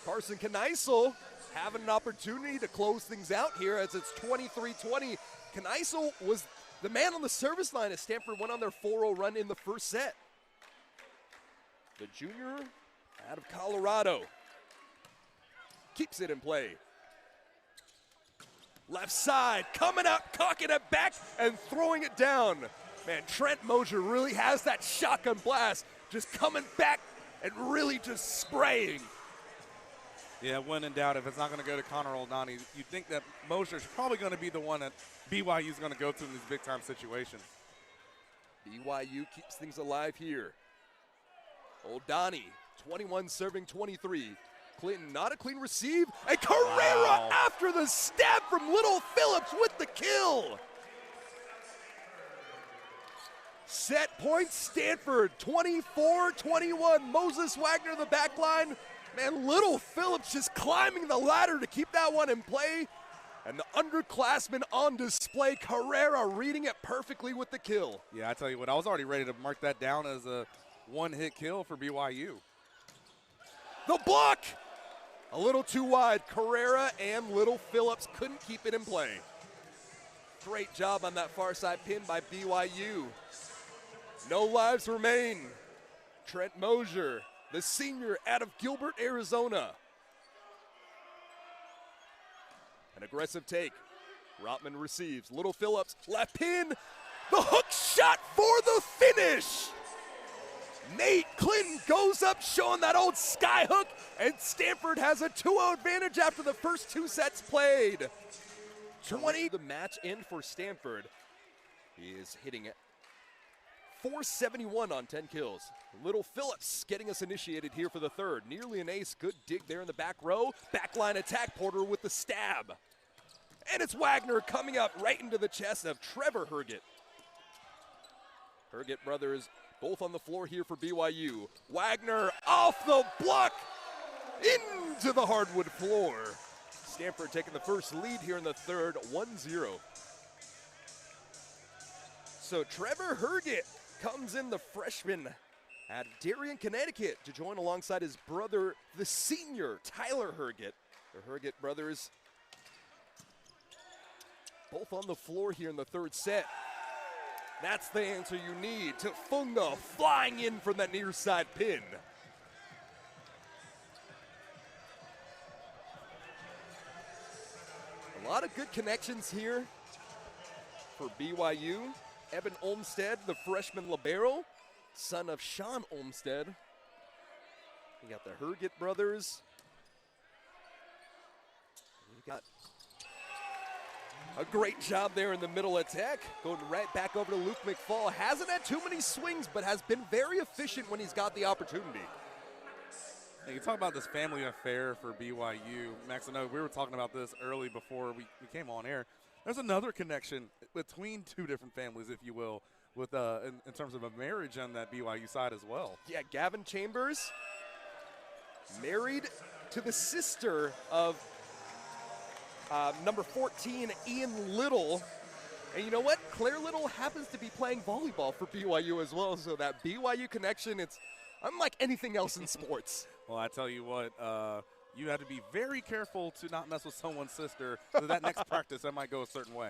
B: Carson Kneisel having an opportunity to close things out here as it's 23-20. Kneisel was the man on the service line as Stanford went on their 4-0 run in the first set. The junior out of Colorado keeps it in play. Left side, coming out, cocking it back, and throwing it down. Man, Trent Mosier really has that shotgun blast, just coming back and really just spraying.
A: Yeah, when in doubt, if it's not going to go to Connor Oldani, you think that Mosier's probably going to be the one that BYU's going to go to in these big-time situations.
B: BYU keeps things alive here. Oldani, 21 serving 23. Clinton, not a clean receive. And Carrera after the stab from Little Phillips with the kill. Set point Stanford, 24-21. Moses Wagner, the back line. Man, Little Phillips just climbing the ladder to keep that one in play. And the underclassmen on display, Carrera reading it perfectly with the kill.
A: Yeah, I tell you what, I was already ready to mark that down as a one-hit kill for BYU.
B: The block! A little too wide. Carrera and Little Phillips couldn't keep it in play. Great job on that far side pin by BYU. No lives remain. Trent Mosier, the senior out of Gilbert, Arizona. An aggressive take. Rotman receives. Little Phillips, left pin. The hook shot for the finish. Nate Clinton goes up showing that old sky hook, and Stanford has a 2-0 advantage after the first 2 sets played. 20 the match end for Stanford. He is hitting it 471 on 10 kills. Little Phillips getting us initiated here for the third. Nearly an ace. Good dig there in the back row. Backline attack. Porter with the stab. And it's Wagner coming up right into the chest of Trevor Herget. Herget brothers both on the floor here for BYU. Wagner off the block into the hardwood floor. Stanford taking the first lead here in the third, 1-0. So Trevor Herget comes in, the freshman at Darien, Connecticut, to join alongside his brother, the senior, Tyler Herget. The Herget brothers both on the floor here in the third set. That's the answer you need. Tafunga flying in from that near side pin. A lot of good connections here for BYU. Evan Olmstead, the freshman libero, son of Sean Olmstead. You got the Herget brothers. You got a great job there in the middle attack. Going right back over to Luke McFall. Hasn't had too many swings, but has been very efficient when he's got the opportunity.
A: Hey, you talk about this family affair for BYU. Max, I know we were talking about this early before we came on air. There's another connection between 2 different families, if you will, with in terms of a marriage on that BYU side as well.
B: Yeah, Gavin Chambers, married to the sister of number 14, Ian Little. And you know what? Claire Little happens to be playing volleyball for BYU as well. So that BYU connection, it's unlike anything else in sports.
A: Well, I tell you what, you have to be very careful to not mess with someone's sister. So that next practice, that might go a certain way.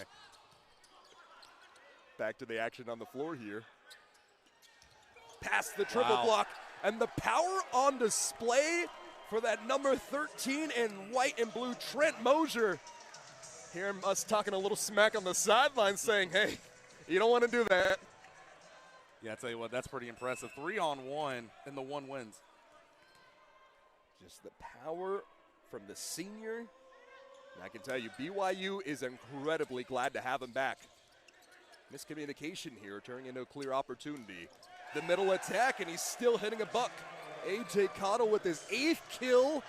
B: Back to the action on the floor here. Past the triple block, and the power on display for that number 13 in white and blue, Trent Mosier. Hearing us talking a little smack on the sideline saying, hey, you don't want to do that.
A: Yeah, I tell you what, that's pretty impressive. 3-on-1, and the 1 wins.
B: Just the power from the senior. And I can tell you, BYU is incredibly glad to have him back. Miscommunication here, turning into a clear opportunity. The middle attack, and he's still hitting a buck. A.J. Cottle with his 8th kill,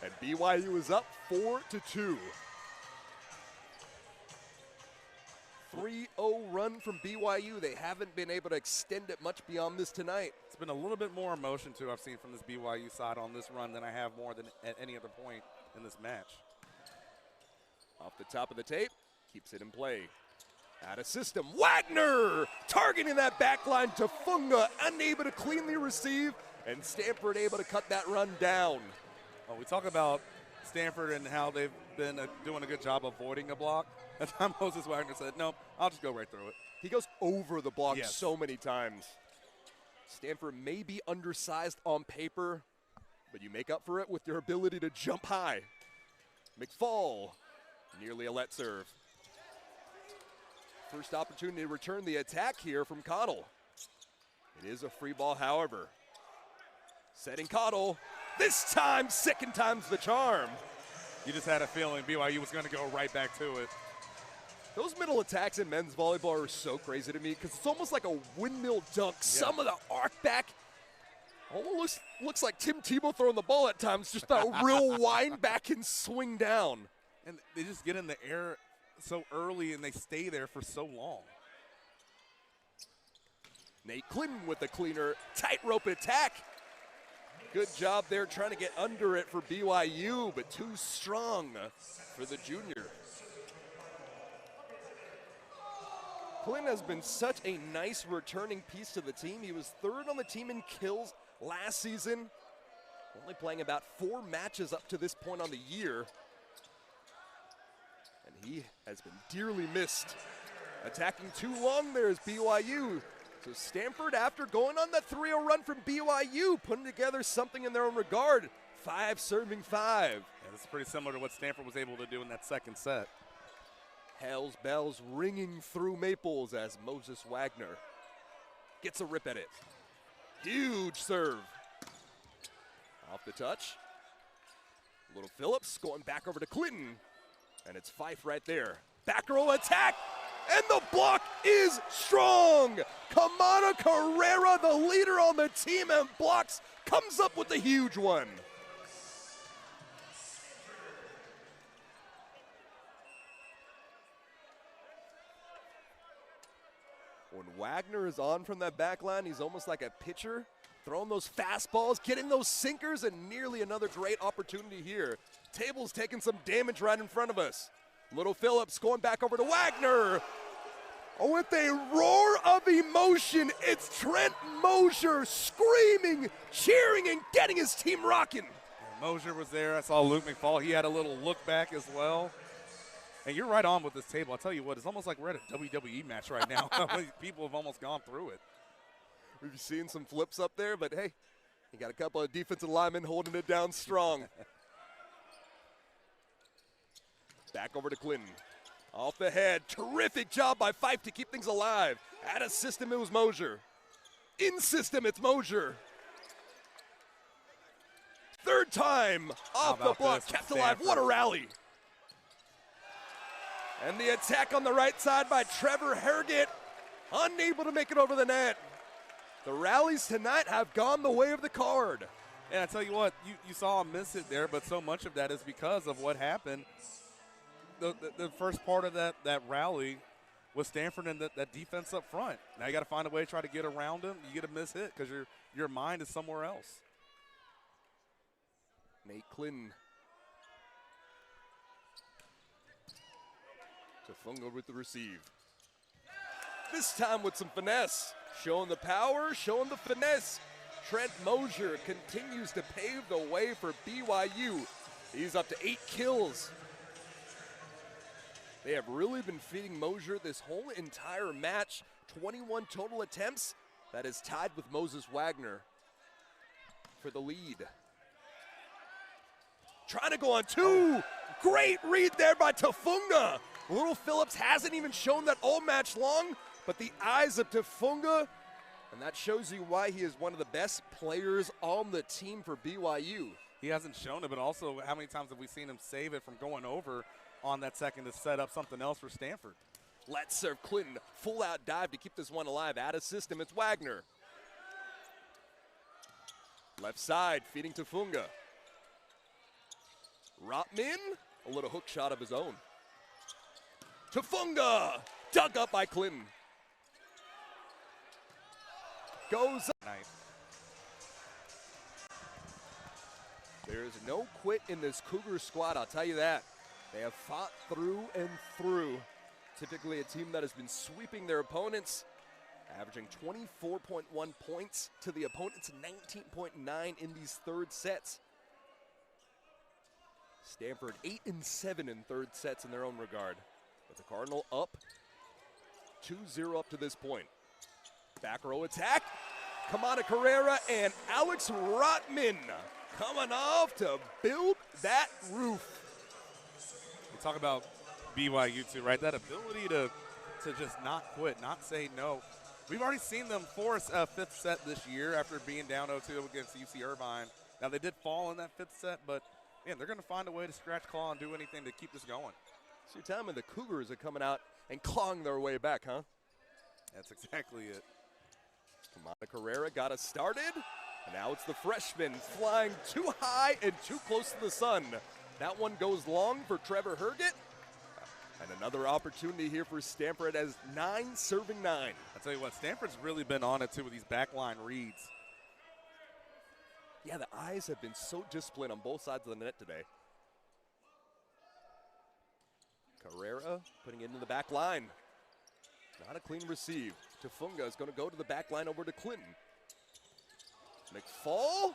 B: and BYU is up 4-2. 3-0 run from BYU. They haven't been able to extend it much beyond this tonight.
A: It's been a little bit more emotion, too, I've seen from this BYU side on this run than I have more than at any other point in this match.
B: Off the top of the tape, keeps it in play. Out of system, Wagner targeting that back line. Tafunga unable to cleanly receive, and Stanford able to cut that run down.
A: Well, we talk about Stanford and how they've been doing a good job avoiding a block. That time Moses Wagner said, nope, I'll just go right through it.
B: He goes over the block
A: Yes.
B: so many times. Stanford may be undersized on paper, but you make up for it with your ability to jump high. McFall, nearly a let serve. First opportunity to return the attack here from Cottle. It is a free ball, however. Setting Cottle. This time, second time's the charm.
A: You just had a feeling BYU was going to go right back to it.
B: Those middle attacks in men's volleyball are so crazy to me because it's almost like a windmill dunk. Yeah. Some of the arc back almost looks like Tim Tebow throwing the ball at times. Just a real wind back and swing down.
A: And they just get in the air so early and they stay there for so long.
B: Nate Clinton with the cleaner tightrope attack. Good job there trying to get under it for BYU, but too strong for the junior. Clinton has been such a nice returning piece to the team. He was third on the team in kills last season, only playing about 4 matches up to this point on the year. And he has been dearly missed. Attacking too long there is BYU. So Stanford, after going on that 3-0 run from BYU, putting together something in their own regard. 5 serving 5.
A: Yeah, this is pretty similar to what Stanford was able to do in that second set.
B: Hell's bells ringing through Maples as Moses Wagner gets a rip at it. Huge serve. Off the touch. Little Phillips going back over to Clinton. And it's Fife right there. Back row attack. And the block is strong. Kamana Carrera, the leader on the team and blocks, comes up with the huge one. When Wagner is on from that back line, he's almost like a pitcher, throwing those fastballs, getting those sinkers, and nearly another great opportunity here. Table's taking some damage right in front of us. Little Phillips going back over to Wagner. Oh, with a roar of emotion, it's Trent Mosier screaming, cheering, and getting his team rocking.
A: And Mosier was there. I saw Luke McFall. He had a little look back as well. And you're right on with this table. I'll tell you what, it's almost like we're at a WWE match right now. People have almost gone through it.
B: We've seen some flips up there, but hey, you got a couple of defensive linemen holding it down strong. Back over to Clinton. Off the head. Terrific job by Fife to keep things alive. Out of system, it was Mosier. In system, it's Mosier. Third time off the block, kept alive. What a rally. And the attack on the right side by Trevor Herget, unable to make it over the net. The rallies tonight have gone the way of the card.
A: And I tell you what, you saw him miss it there, but so much of that is because of what happened. The first part of that rally was Stanford and that defense up front. Now you got to find a way to try to get around him. You get a miss hit because your mind is somewhere else.
B: Nate Clinton. Tafunga with the receive. This time with some finesse. Showing the power, showing the finesse. Trent Mosier continues to pave the way for BYU. He's up to 8 kills. They have really been feeding Mosier this whole entire match. 21 total attempts. That is tied with Moses Wagner for the lead. Trying to go on 2. Great read there by Tafunga. Little Phillips hasn't even shown that all match long, but the eyes of Tafunga, and that shows you why he is one of the best players on the team for BYU.
A: He hasn't shown it, but also how many times have we seen him save it from going over on that second to set up something else for Stanford?
B: Let's serve Clinton. Full out dive to keep this one alive. Out of system, it's Wagner. Left side, feeding Tafunga. Rotman, a little hook shot of his own. Tafunga, dug up by Clinton. Goes up.
A: Nice.
B: There's no quit in this Cougar squad, I'll tell you that. They have fought through and through. Typically a team that has been sweeping their opponents, averaging 24.1 points to the opponent's 19.9 in these third sets. Stanford 8-7 in third sets in their own regard. But the Cardinal up 2-0 up to this point. Back row attack. Kamana Carrera and Alex Rotman coming off to build that roof.
A: You talk about BYU too, right? That ability to just not quit, not say no. We've already seen them force a 5th set this year after being down 0-2 against UC Irvine. Now they did fall in that 5th set, but man, they're going to find a way to scratch, claw, and do anything to keep this going.
B: So you're telling me the Cougars are coming out and clawing their way back, huh?
A: That's exactly it.
B: Kamana Carrera got us started, and now it's the freshman flying too high and too close to the sun. That one goes long for Trevor Herget. And another opportunity here for Stanford as 9 serving 9.
A: I tell you what, Stanford's really been on it too with these backline reads.
B: Yeah, the eyes have been so disciplined on both sides of the net today. Carrera putting it into the back line. Not a clean receive. Tufunga is going to go to the back line over to Clinton. McFall,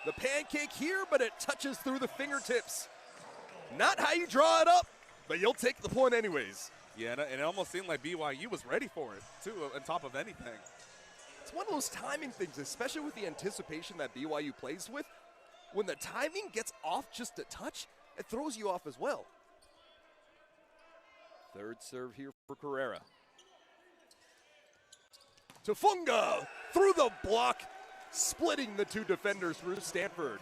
B: the pancake here, but it touches through the fingertips. Not how you draw it up, but you'll take the point anyways.
A: Yeah, and it almost seemed like BYU was ready for it, too, on top of anything.
B: It's one of those timing things, especially with the anticipation that BYU plays with. When the timing gets off just a touch, it throws you off as well. Third serve here for Carrera. Tufunga through the block, splitting the 2 defenders for Stanford.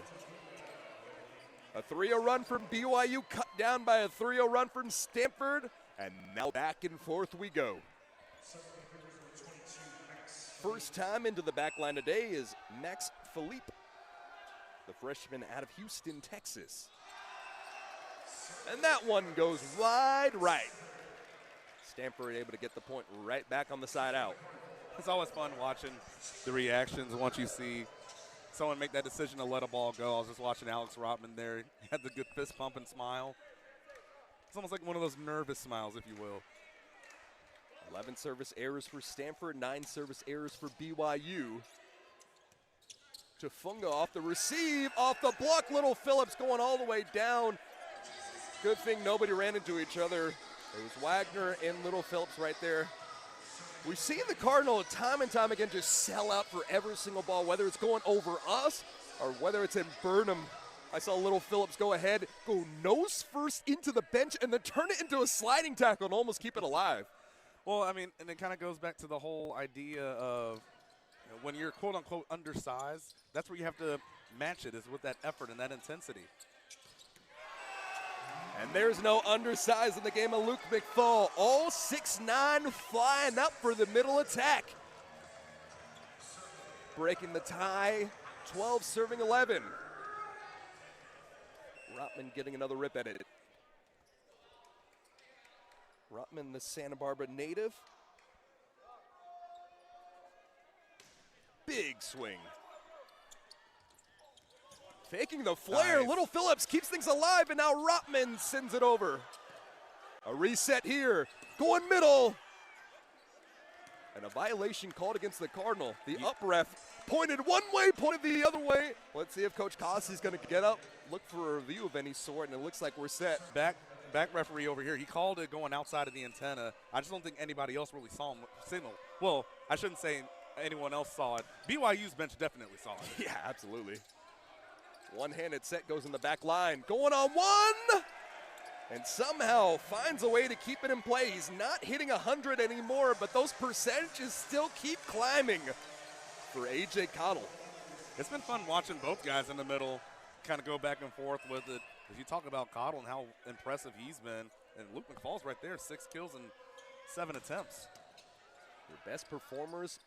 B: A 3-0 run from BYU, cut down by a 3-0 run from Stanford, and now back and forth we go. First time into the back line today is Max Philippe, the freshman out of Houston, Texas. And that one goes wide right. Stanford able to get the point right back on the side out.
A: It's always fun watching the reactions once you see someone make that decision to let a ball go. I was just watching Alex Rotman there. He had the good fist pump and smile. It's almost like one of those nervous smiles, if you will.
B: 11 service errors for Stanford, 9 service errors for BYU. Tufunga off the receive, off the block. Little Phillips going all the way down. Good thing nobody ran into each other. It was Wagner and Little Phillips right there. We've seen the Cardinal time and time again just sell out for every single ball, whether it's going over us or whether it's in Burnham. I saw Little Phillips go ahead, go nose first into the bench, and then turn it into a sliding tackle and almost keep it alive.
A: Well, I mean, and it kind of goes back to the whole idea of when you're quote-unquote undersized, that's where you have to match it, is with that effort and that intensity.
B: And there's no undersize in the game of Luke McFall. All 6'9" flying up for the middle attack. Breaking the tie, 12 serving 11. Rotman getting another rip at it. Rotman, the Santa Barbara native. Big swing. Faking the flare,
A: Nice.
B: Little Phillips keeps things alive, and now Rotman sends it over. A reset here, going middle. And a violation called against the Cardinal. The up ref pointed one way, pointed the other way. Let's see if Coach Cossey's going to get up, look for a review of any sort, and it looks like we're set.
A: Back referee over here, he called it going outside of the antenna. I just don't think anybody else really saw him signal. Well, I shouldn't say anyone else saw it. BYU's bench definitely saw it.
B: Yeah, absolutely. One-handed set goes in the back line. Going on one! And somehow finds a way to keep it in play. He's not hitting 100 anymore, but those percentages still keep climbing for A.J. Cottle.
A: It's been fun watching both guys in the middle kind of go back and forth with it. If you talk about Cottle and how impressive he's been, and Luke McFall's right there, 6 kills and 7 attempts.
B: Your best performers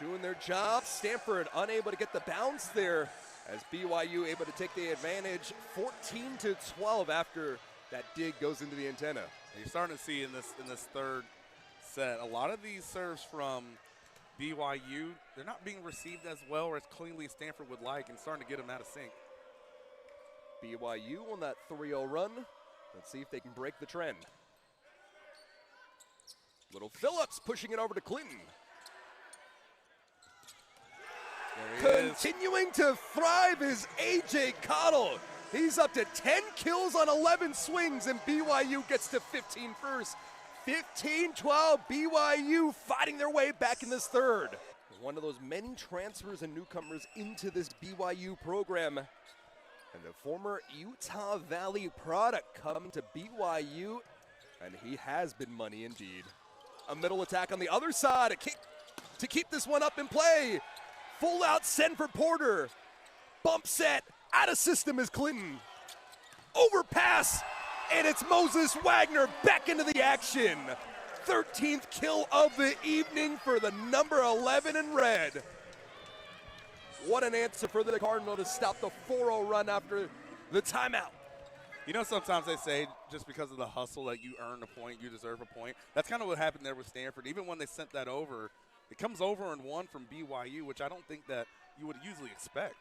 B: doing their job. Stanford unable to get the bounce there as BYU able to take the advantage 14-12 after that dig goes into the antenna.
A: And you're starting to see in this third set, a lot of these serves from BYU, they're not being received as well or as cleanly as Stanford would like, and starting to get them out of sync.
B: BYU on that 3-0 run. Let's see if they can break the trend. Little Phillips pushing it over to Clinton. Continuing to thrive is A.J. Cottle. He's up to 10 kills on 11 swings, and BYU gets to 15 first. 15-12, BYU fighting their way back in this third. One of those many transfers and newcomers into this BYU program. And the former Utah Valley product coming to BYU, and he has been money indeed. A middle attack on the other side, a kick to keep this one up in play. Full out send for Porter. Bump set, out of system is Clinton. Overpass, and it's Moses Wagner back into the action. 13th kill of the evening for the number 11 in red. What an answer for the Cardinal to stop the 4-0 run after the timeout.
A: You know, sometimes they say just because of the hustle that you earn a point, you deserve a point. That's kind of what happened there with Stanford. Even when they sent that over, it comes over and one from BYU, which I don't think that you would usually expect.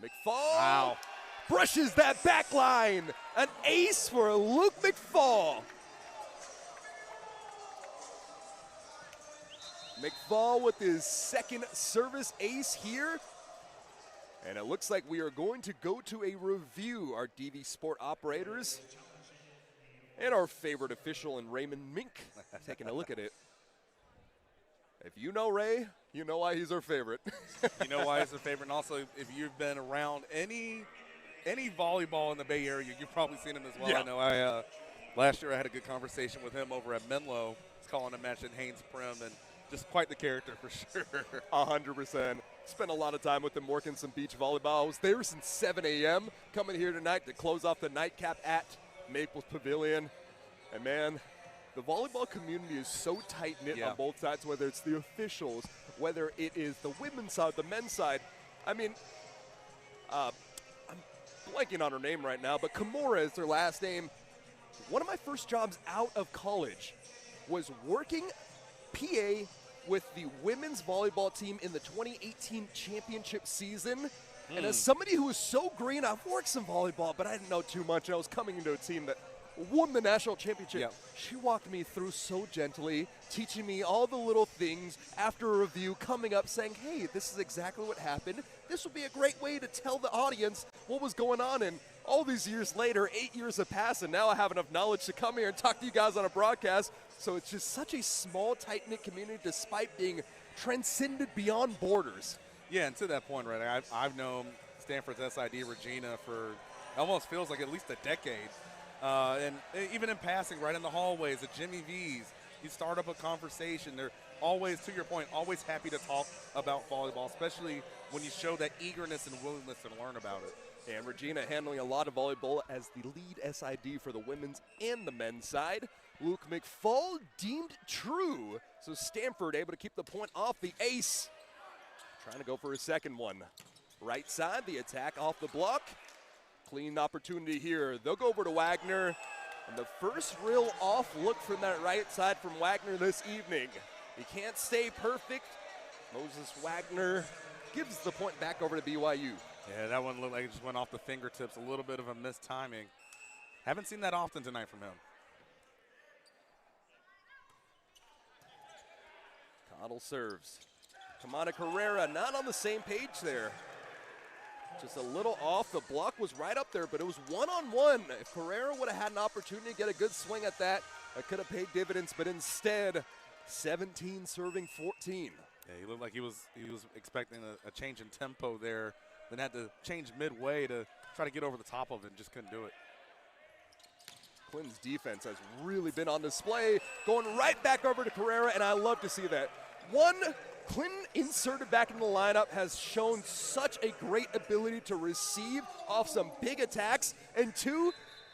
B: McFall
A: Wow.
B: brushes that back line. An ace for Luke McFall. McFall with his second service ace here. And it looks like we are going to go to a review. Our DV Sport operators and our favorite official in Raymond Mink taking a look at it. If you know Ray, you know why he's our favorite.
A: You know why he's our favorite. And also, if you've been around any volleyball in the Bay Area, you've probably seen him as well.
B: Yeah.
A: I know last year I had a good conversation with him over at Menlo. He's calling a match at Haynes Prim, and just quite the character for sure.
B: 100%. Spent a lot of time with him working some beach volleyball. I was there since 7 a.m. coming here tonight to close off the nightcap at Maples Pavilion. And man, the volleyball community is so tight-knit on both sides, whether it's the officials, whether it is the women's side, the men's side. I mean, I'm blanking on her name right now, but Kimura is her last name. One of my first jobs out of college was working PA with the women's volleyball team in the 2018 championship season. And as somebody who was so green, I've worked some volleyball, but I didn't know too much. I was coming into a team that won the national championship.
A: Yep.
B: She walked me through so gently, teaching me all the little things after a review, coming up saying, hey, this is exactly what happened. This would be a great way to tell the audience what was going on. And all these years later, 8 years have passed, and now I have enough knowledge to come here and talk to you guys on a broadcast. So it's just such a small, tight-knit community despite being transcended beyond borders.
A: Yeah, and to that point, right, I've known Stanford's SID Regina for almost feels like at least a decade. And even in passing, right in the hallways at Jimmy V's, you start up a conversation. They're always, to your point, always happy to talk about volleyball, especially when you show that eagerness and willingness to learn about it.
B: And Regina handling a lot of volleyball as the lead SID for the women's and the men's side. Luke McFall deemed true. So Stanford able to keep the point off the ace. Trying to go for a second one. Right side, the attack off the block. Clean opportunity here. They'll go over to Wagner. And the first real off look from that right side from Wagner this evening. He can't stay perfect. Moses Wagner gives the point back over to BYU.
A: Yeah, that one looked like it just went off the fingertips. A little bit of a missed timing. Haven't seen that often tonight from him.
B: Cottle serves. Kamana Carrera not on the same page there. Just a little off. The block was right up there, but it was one-on-one. If Carrera would have had an opportunity to get a good swing at that, that could have paid dividends, but instead, 17 serving 14.
A: Yeah, he looked like he was expecting a change in tempo there, then had to change midway to try to get over the top of it and just couldn't do it.
B: Clinton's defense has really been on display, going right back over to Carrera, and I love to see that. One, Clinton inserted back in the lineup has shown such a great ability to receive off some big attacks, and two,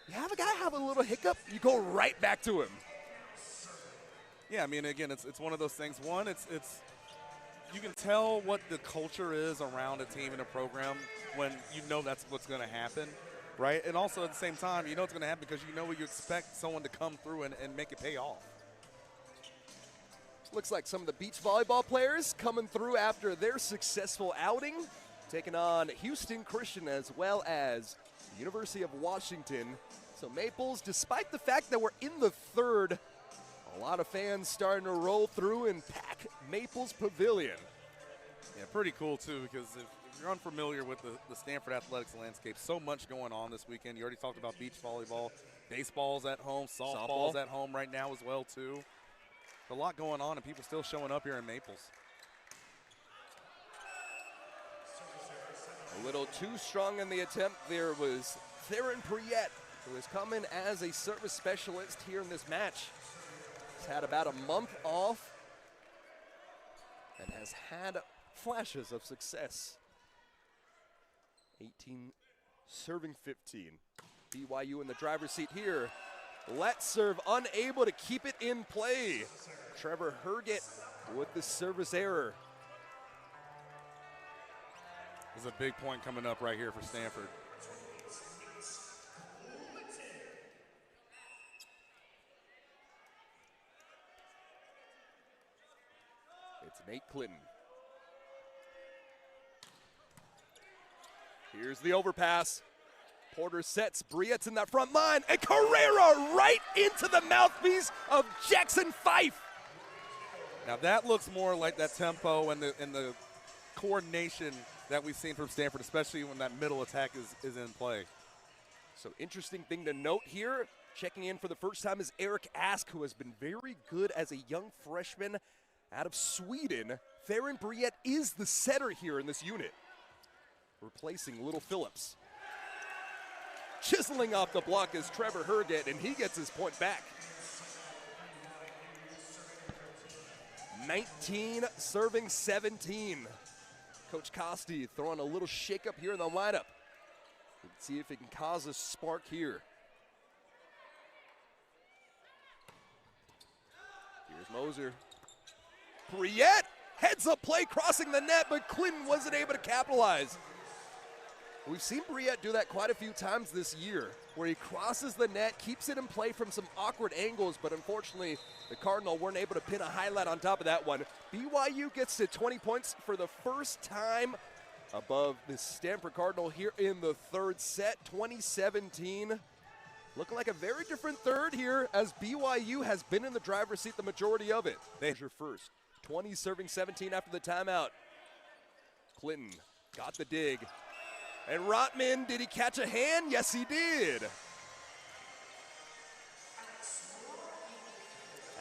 B: you have a guy have a little hiccup, you go right back to him.
A: Yeah, I mean, again, it's one of those things. One, it's you can tell what the culture is around a team and a program when you know that's what's going to happen, right? And also at the same time, you know it's going to happen because you know what you expect someone to come through and make it pay off.
B: Looks like some of the beach volleyball players coming through after their successful outing, taking on Houston Christian as well as the University of Washington. So Maples, despite the fact that we're in the third, a lot of fans starting to roll through and pack Maples Pavilion.
A: Yeah, pretty cool, too, because if you're unfamiliar with the Stanford athletics landscape, so much going on this weekend. You already talked about beach volleyball. Baseball's at home. Softball's at home right now as well, too. A lot going on, and people still showing up here in Maples.
B: A little too strong in the attempt there was Theron Priette, who is coming as a service specialist here in this match. He's had about a month off and has had flashes of success. 18 serving 15. BYU in the driver's seat here. Let's serve, unable to keep it in play. Trevor Herget with the service error.
A: There's a big point coming up right here for Stanford.
B: It's Nate Clinton. Here's the overpass. Porter sets, Briette's in that front line, and Carrera right into the mouthpiece of Jackson Fife.
A: Now that looks more like that tempo and the coordination that we've seen from Stanford, especially when that middle attack is in play.
B: So interesting thing to note here, checking in for the first time is Eric Ask, who has been very good as a young freshman out of Sweden. Theron Briette is the setter here in this unit, replacing Little Phillips. Chiseling off the block is Trevor Herget, and he gets his point back. 19 serving 17. Coach Costi throwing a little shake-up here in the lineup. Let's see if it can cause a spark here. Here's Moser. Briette, heads-up play crossing the net, but Clinton wasn't able to capitalize. We've seen Briette do that quite a few times this year, where he crosses the net, keeps it in play from some awkward angles, but unfortunately, the Cardinal weren't able to pin a highlight on top of that one. BYU gets to 20 points for the first time above the Stanford Cardinal here in the third set, 2017. Looking like a very different third here, as BYU has been in the driver's seat the majority of it. There's your first. 20 serving 17 after the timeout. Clinton got the dig. And Rotman, did he catch a hand? Yes, he did.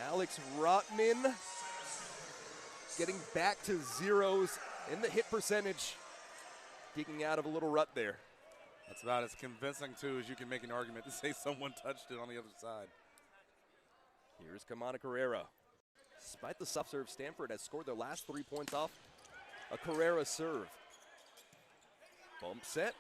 B: Alex Rotman getting back to zeros in the hit percentage, digging out of a little rut there.
A: That's about as convincing, too, as you can make an argument to say someone touched it on the other side.
B: Here's Kamana Carrera. Despite the soft serve, Stanford has scored their last 3 points off a Carrera serve. Bump set.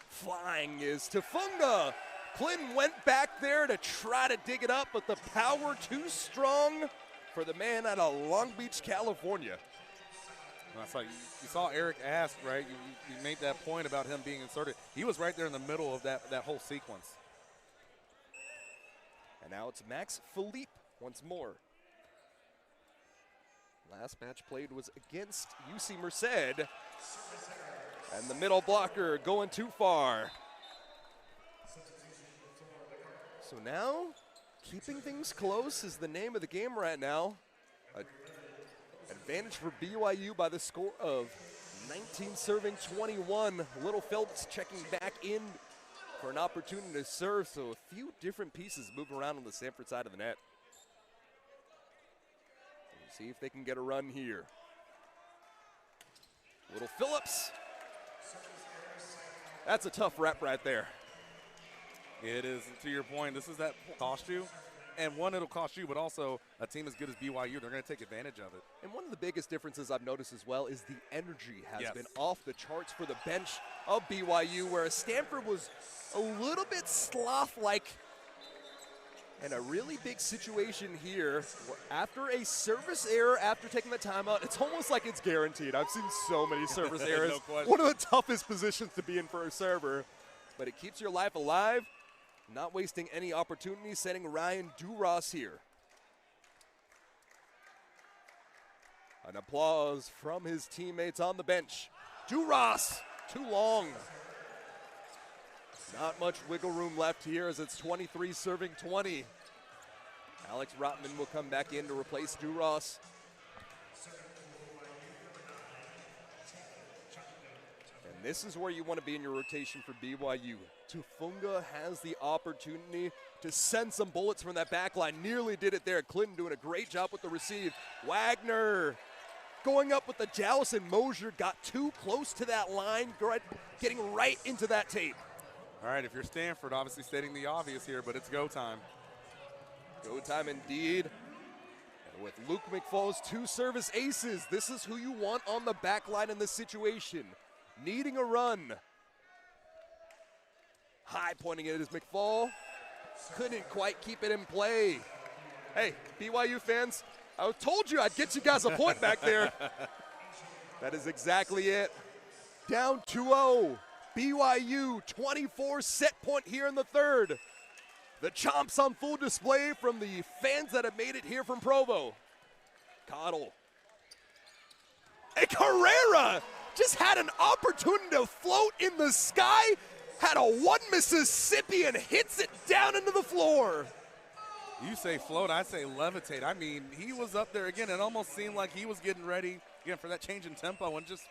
B: Flying is Tafunga. Clinton went back there to try to dig it up, but the power too strong for the man out of Long Beach, California.
A: That's like you saw Eric Ask, right? You made that point about him being inserted. He was right there in the middle of that whole sequence.
B: And now it's Max Philippe once more. Last match played was against UC Merced. And the middle blocker going too far. So now, keeping things close is the name of the game right now. Advantage for BYU by the score of 19 serving 21. Little Phelps checking back in for an opportunity to serve. So a few different pieces moving around on the Stanford side of the net. Let's see if they can get a run here. Little Phillips. That's a tough rep right there.
A: It is, to your point, this is that cost you. And one, it'll cost you, but also a team as good as BYU, they're going to take advantage of it.
B: And one of the biggest differences I've noticed as well is the energy has been off the charts for the bench of BYU, whereas Stanford was a little bit sloth-like. And a really big situation here. After a service error, after taking the timeout, it's almost like it's guaranteed. I've seen so many service errors.
A: No
B: one of the toughest positions to be in for a server. But it keeps your life alive, not wasting any opportunities, sending Ryan Duras here. An applause from his teammates on the bench. Duras, too long. Not much wiggle room left here as it's 23 serving 20. Alex Rotman will come back in to replace Duras. And this is where you want to be in your rotation for BYU. Tafunga has the opportunity to send some bullets from that back line. Nearly did it there. Clinton doing a great job with the receive. Wagner going up with the joust, and Mosier got too close to that line, getting right into that tape.
A: All right, if you're Stanford, obviously stating the obvious here, but it's go time.
B: Go time indeed. And with Luke McFall's 2 service aces, this is who you want on the back line in this situation. Needing a run. High pointing it is McFall. Couldn't quite keep it in play. Hey, BYU fans, I told you I'd get you guys a point back there. That is exactly it. Down 2-0. BYU 24 set point here in the third. The chomps on full display from the fans that have made it here from Provo. Cottle And Carrera just had an opportunity to float in the sky, had a one Mississippi and hits it down into the floor.
A: You say float, I say levitate. I mean, he was up there again. It almost seemed like he was getting ready again for that change in tempo and just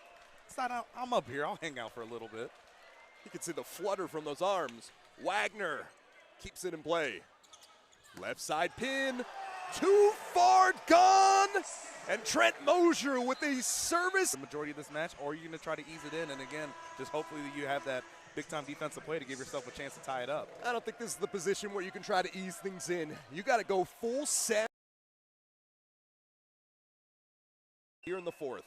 A: decided, I'm up here. I'll hang out for a little bit.
B: You can see the flutter from those arms. Wagner keeps it in play. Left side pin, too far gone. And Trent Mosier with a service.
A: The majority of this match, or you're going to try to ease it in, and again, just hopefully you have that big-time defensive play to give yourself a chance to tie it up.
B: I don't think this is the position where you can try to ease things in. You got to go full set here in the fourth.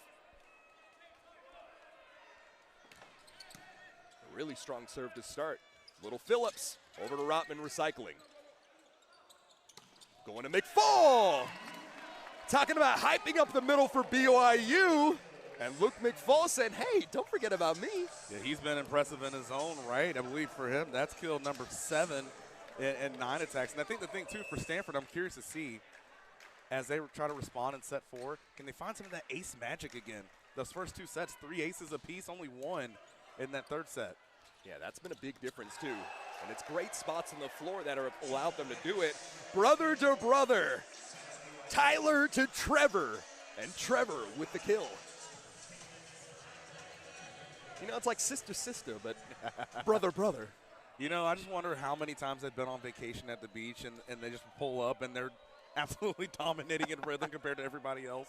B: A really strong serve to start. Little Phillips over to Rotman recycling. Going to McFall. Talking about hyping up the middle for BYU. And Luke McFall said, hey, don't forget about me.
A: Yeah, he's been impressive in his own right. I believe for him, that's kill number 7 and 9 attacks. And I think the thing, too, for Stanford, I'm curious to see, as they try to respond in set 4, can they find some of that ace magic again? Those first 2 sets, 3 aces apiece, only 1 in that third set.
B: Yeah, that's been a big difference, too. And it's great spots on the floor that have allowed them to do it. Brother to brother. Tyler to Trevor. And Trevor with the kill. You know, it's like sister, sister, but brother, brother.
A: You know, I just wonder how many times they've been on vacation at the beach and they just pull up and they're absolutely dominating in rhythm compared to everybody else.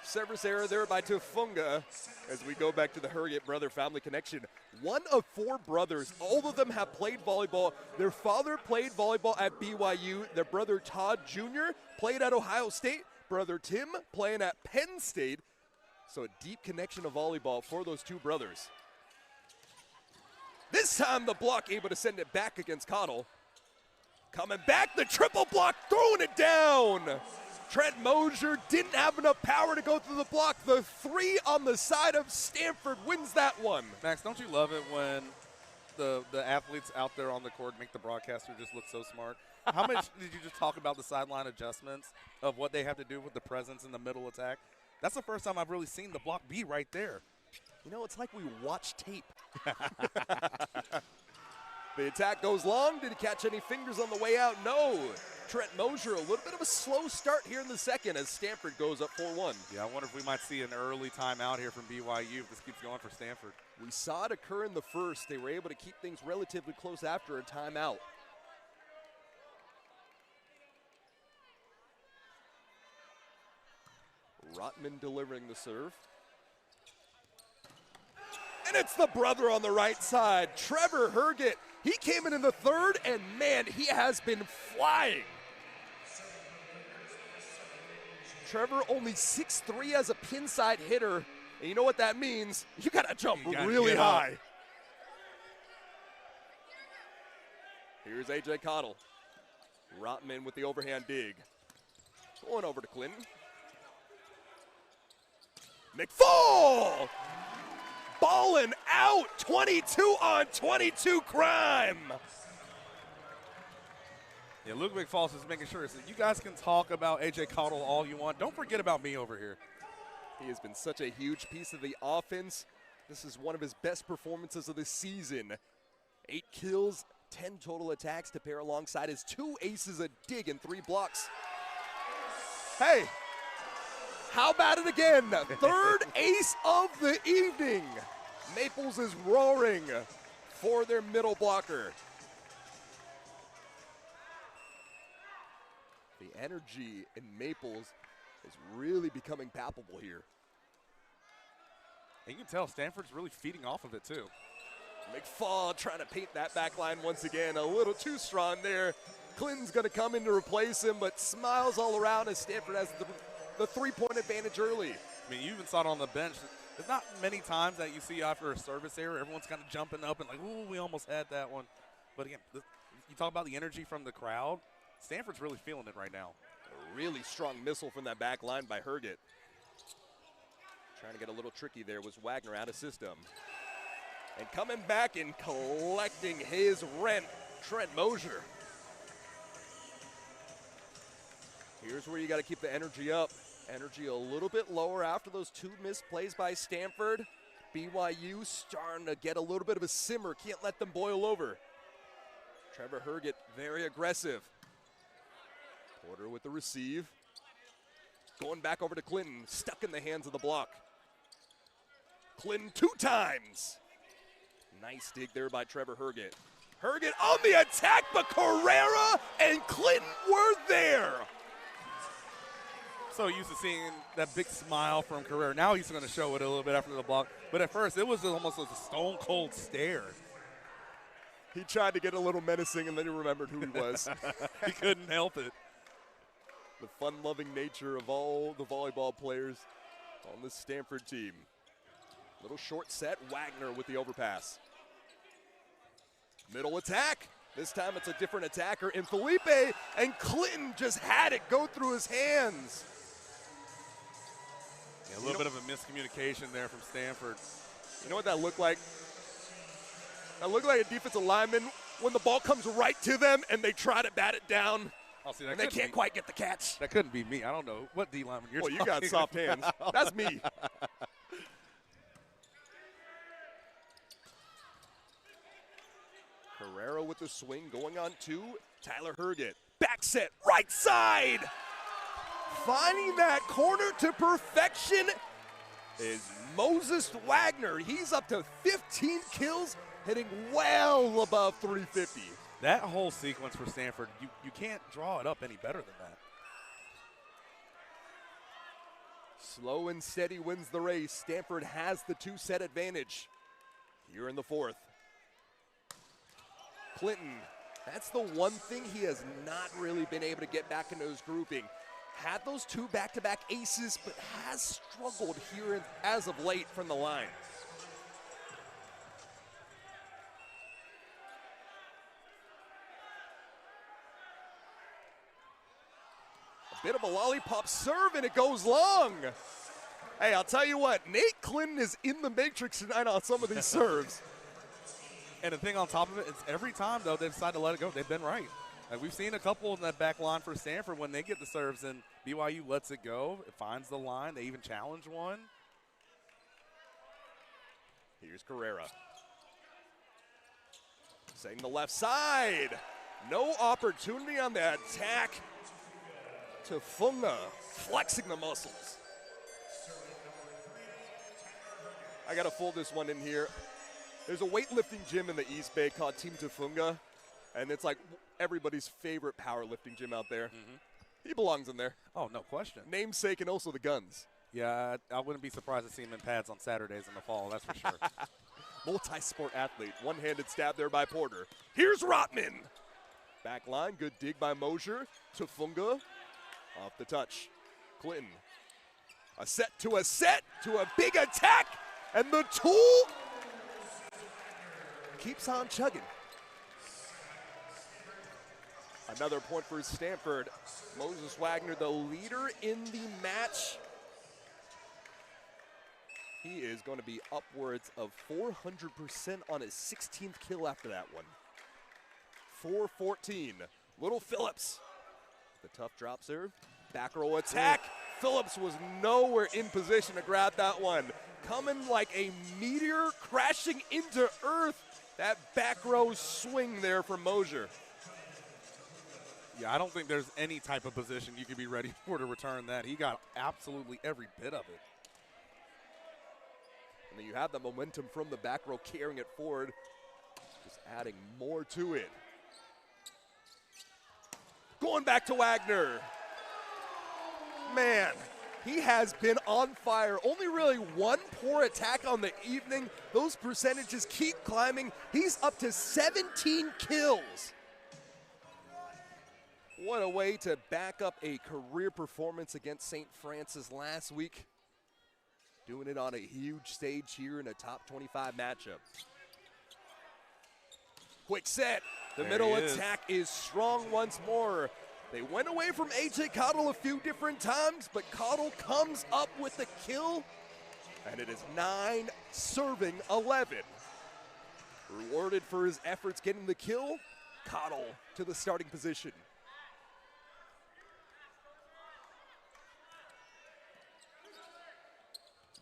B: Service error there by Tufunga as we go back to the Herget brother family connection. 1 of 4 brothers, all of them have played volleyball. Their father played volleyball at BYU. Their brother Todd Jr. played at Ohio State. Brother Tim playing at Penn State. So a deep connection of volleyball for those 2 brothers. This time the block able to send it back against Cottle. Coming back, the triple block, throwing it down. Trent Mosier didn't have enough power to go through the block. The 3 on the side of Stanford wins that one.
A: Max, don't you love it when the athletes out there on the court make the broadcaster just look so smart? How much did you just talk about the sideline adjustments of what they have to do with the presence in the middle attack? That's the first time I've really seen the block be right there.
B: You know, it's like we watch tape. The attack goes long. Did he catch any fingers on the way out? No. Trent Mosier, a little bit of a slow start here in the second as Stanford goes up 4-1.
A: Yeah, I wonder if we might see an early timeout here from BYU if this keeps going for Stanford.
B: We saw it occur in the first. They were able to keep things relatively close after a timeout. Rotman delivering the serve. And it's the brother on the right side, Trevor Herget. He came in the third, and man, he has been flying. Trevor only 6'3" as a pin side hitter. And you know what that means? You gotta jump really high. Here's A.J. Cottle. Rotman with the overhand dig. Going over to Clinton. McFall! Balling out, 22 on 22 crime.
A: Yeah, Luke McFall is making sure. So you guys can talk about A.J. Cottle all you want. Don't forget about me over here.
B: He has been such a huge piece of the offense. This is one of his best performances of the season. 8 kills, 10 total attacks to pair alongside his 2 aces, a dig, and 3 blocks. Hey, how about it again? Third ace of the evening. Maples is roaring for their middle blocker. The energy in Maples is really becoming palpable here.
A: And you can tell Stanford's really feeding off of it too.
B: McFall trying to paint that back line once again. A little too strong there. Clinton's going to come in to replace him, but smiles all around as Stanford has the 3-point advantage early.
A: I mean, you even saw it on the bench. There's not many times that you see after a service error, everyone's kind of jumping up and like, ooh, we almost had that one. But again, you talk about the energy from the crowd. Stanford's really feeling it right now.
B: A really strong missile from that back line by Herget. Trying to get a little tricky there was Wagner out of system. And coming back and collecting his rent, Trent Mosier. Here's where you got to keep the energy up. Energy a little bit lower after those 2 missed plays by Stanford. BYU starting to get a little bit of a simmer. Can't let them boil over. Trevor Herget very aggressive. Porter with the receive. Going back over to Clinton. Stuck in the hands of the block. Clinton 2 times. Nice dig there by Trevor Herget. Herget on the attack, but Carrera and Clinton were there.
A: So used to seeing that big smile from Carrera. Now he's going to show it a little bit after the block. But at first, it was almost like a stone-cold stare.
B: He tried to get a little menacing, and then he remembered who he was.
A: He couldn't help it.
B: The fun-loving nature of all the volleyball players on this Stanford team. Little short set, Wagner with the overpass. Middle attack. This time it's a different attacker in Felipe, and Clinton just had it go through his hands.
A: Yeah, a little bit of a miscommunication there from Stanford.
B: You know what that looked like? That looked like a defensive lineman when the ball comes right to them and they try to bat it down, and they can't quite get the catch.
A: That couldn't be me. I don't know what D lineman you're talking about.
B: Well, you got soft hands. That's me. Carrera with the swing going on 2. Tyler Herget. Back set, right side. Finding that corner to perfection is Moses Wagner. He's up to 15 kills, hitting well above 350.
A: That whole sequence for Stanford, you can't draw it up any better than that.
B: Slow and steady wins the race. Stanford has the 2-set advantage here in the 4th. Clinton, that's the one thing he has not really been able to get back into his grouping. Had those 2 back-to-back aces, but has struggled here as of late from the line. A bit of a lollipop serve, and it goes long. Hey, I'll tell you what, Nate Clinton is in the matrix tonight on some of these serves.
A: And the thing on top of it is every time, though, they decide to let it go, they've been right. Like we've seen a couple in that back line for Stanford when they get the serves and BYU lets it go. It finds the line. They even challenge one.
B: Here's Carrera. Setting the left side. No opportunity on the attack. Tafunga flexing the muscles. I got to fold this one in here. There's a weightlifting gym in the East Bay called Team Tafunga, and it's like everybody's favorite powerlifting gym out there. Mm-hmm. He belongs in there.
A: Oh, no question.
B: Namesake and also the guns.
A: Yeah, I wouldn't be surprised to see him in pads on Saturdays in the fall, that's for sure.
B: Multi-sport athlete. One-handed stab there by Porter. Here's Rotman. Back line, good dig by Mosier. Tafunga off the touch. Clinton. A set to a big attack, and the tool keeps on chugging. Another point for Stanford. Moses Wagner, the leader in the match. He is going to be upwards of 400% on his 16th kill after that one. 4-14. Little Phillips. The tough drop serve. Back row attack. Phillips was nowhere in position to grab that one. Coming like a meteor crashing into earth. That back row swing there from Mosier.
A: Yeah, I don't think there's any type of position you could be ready for to return that. He got absolutely every bit of it.
B: And then you have the momentum from the back row carrying it forward. Just adding more to it. Going back to Wagner. Man, he has been on fire. Only really one poor attack on the evening. Those percentages keep climbing. He's up to 17 kills. What a way to back up a career performance against St. Francis last week. Doing it on a huge stage here in a top 25 matchup. Quick set. The middle attack is strong once more. They went away from A.J. Cottle a few different times, but Cottle comes up with the kill, and it is 9 serving 11. Rewarded for his efforts getting the kill, Cottle to the starting position.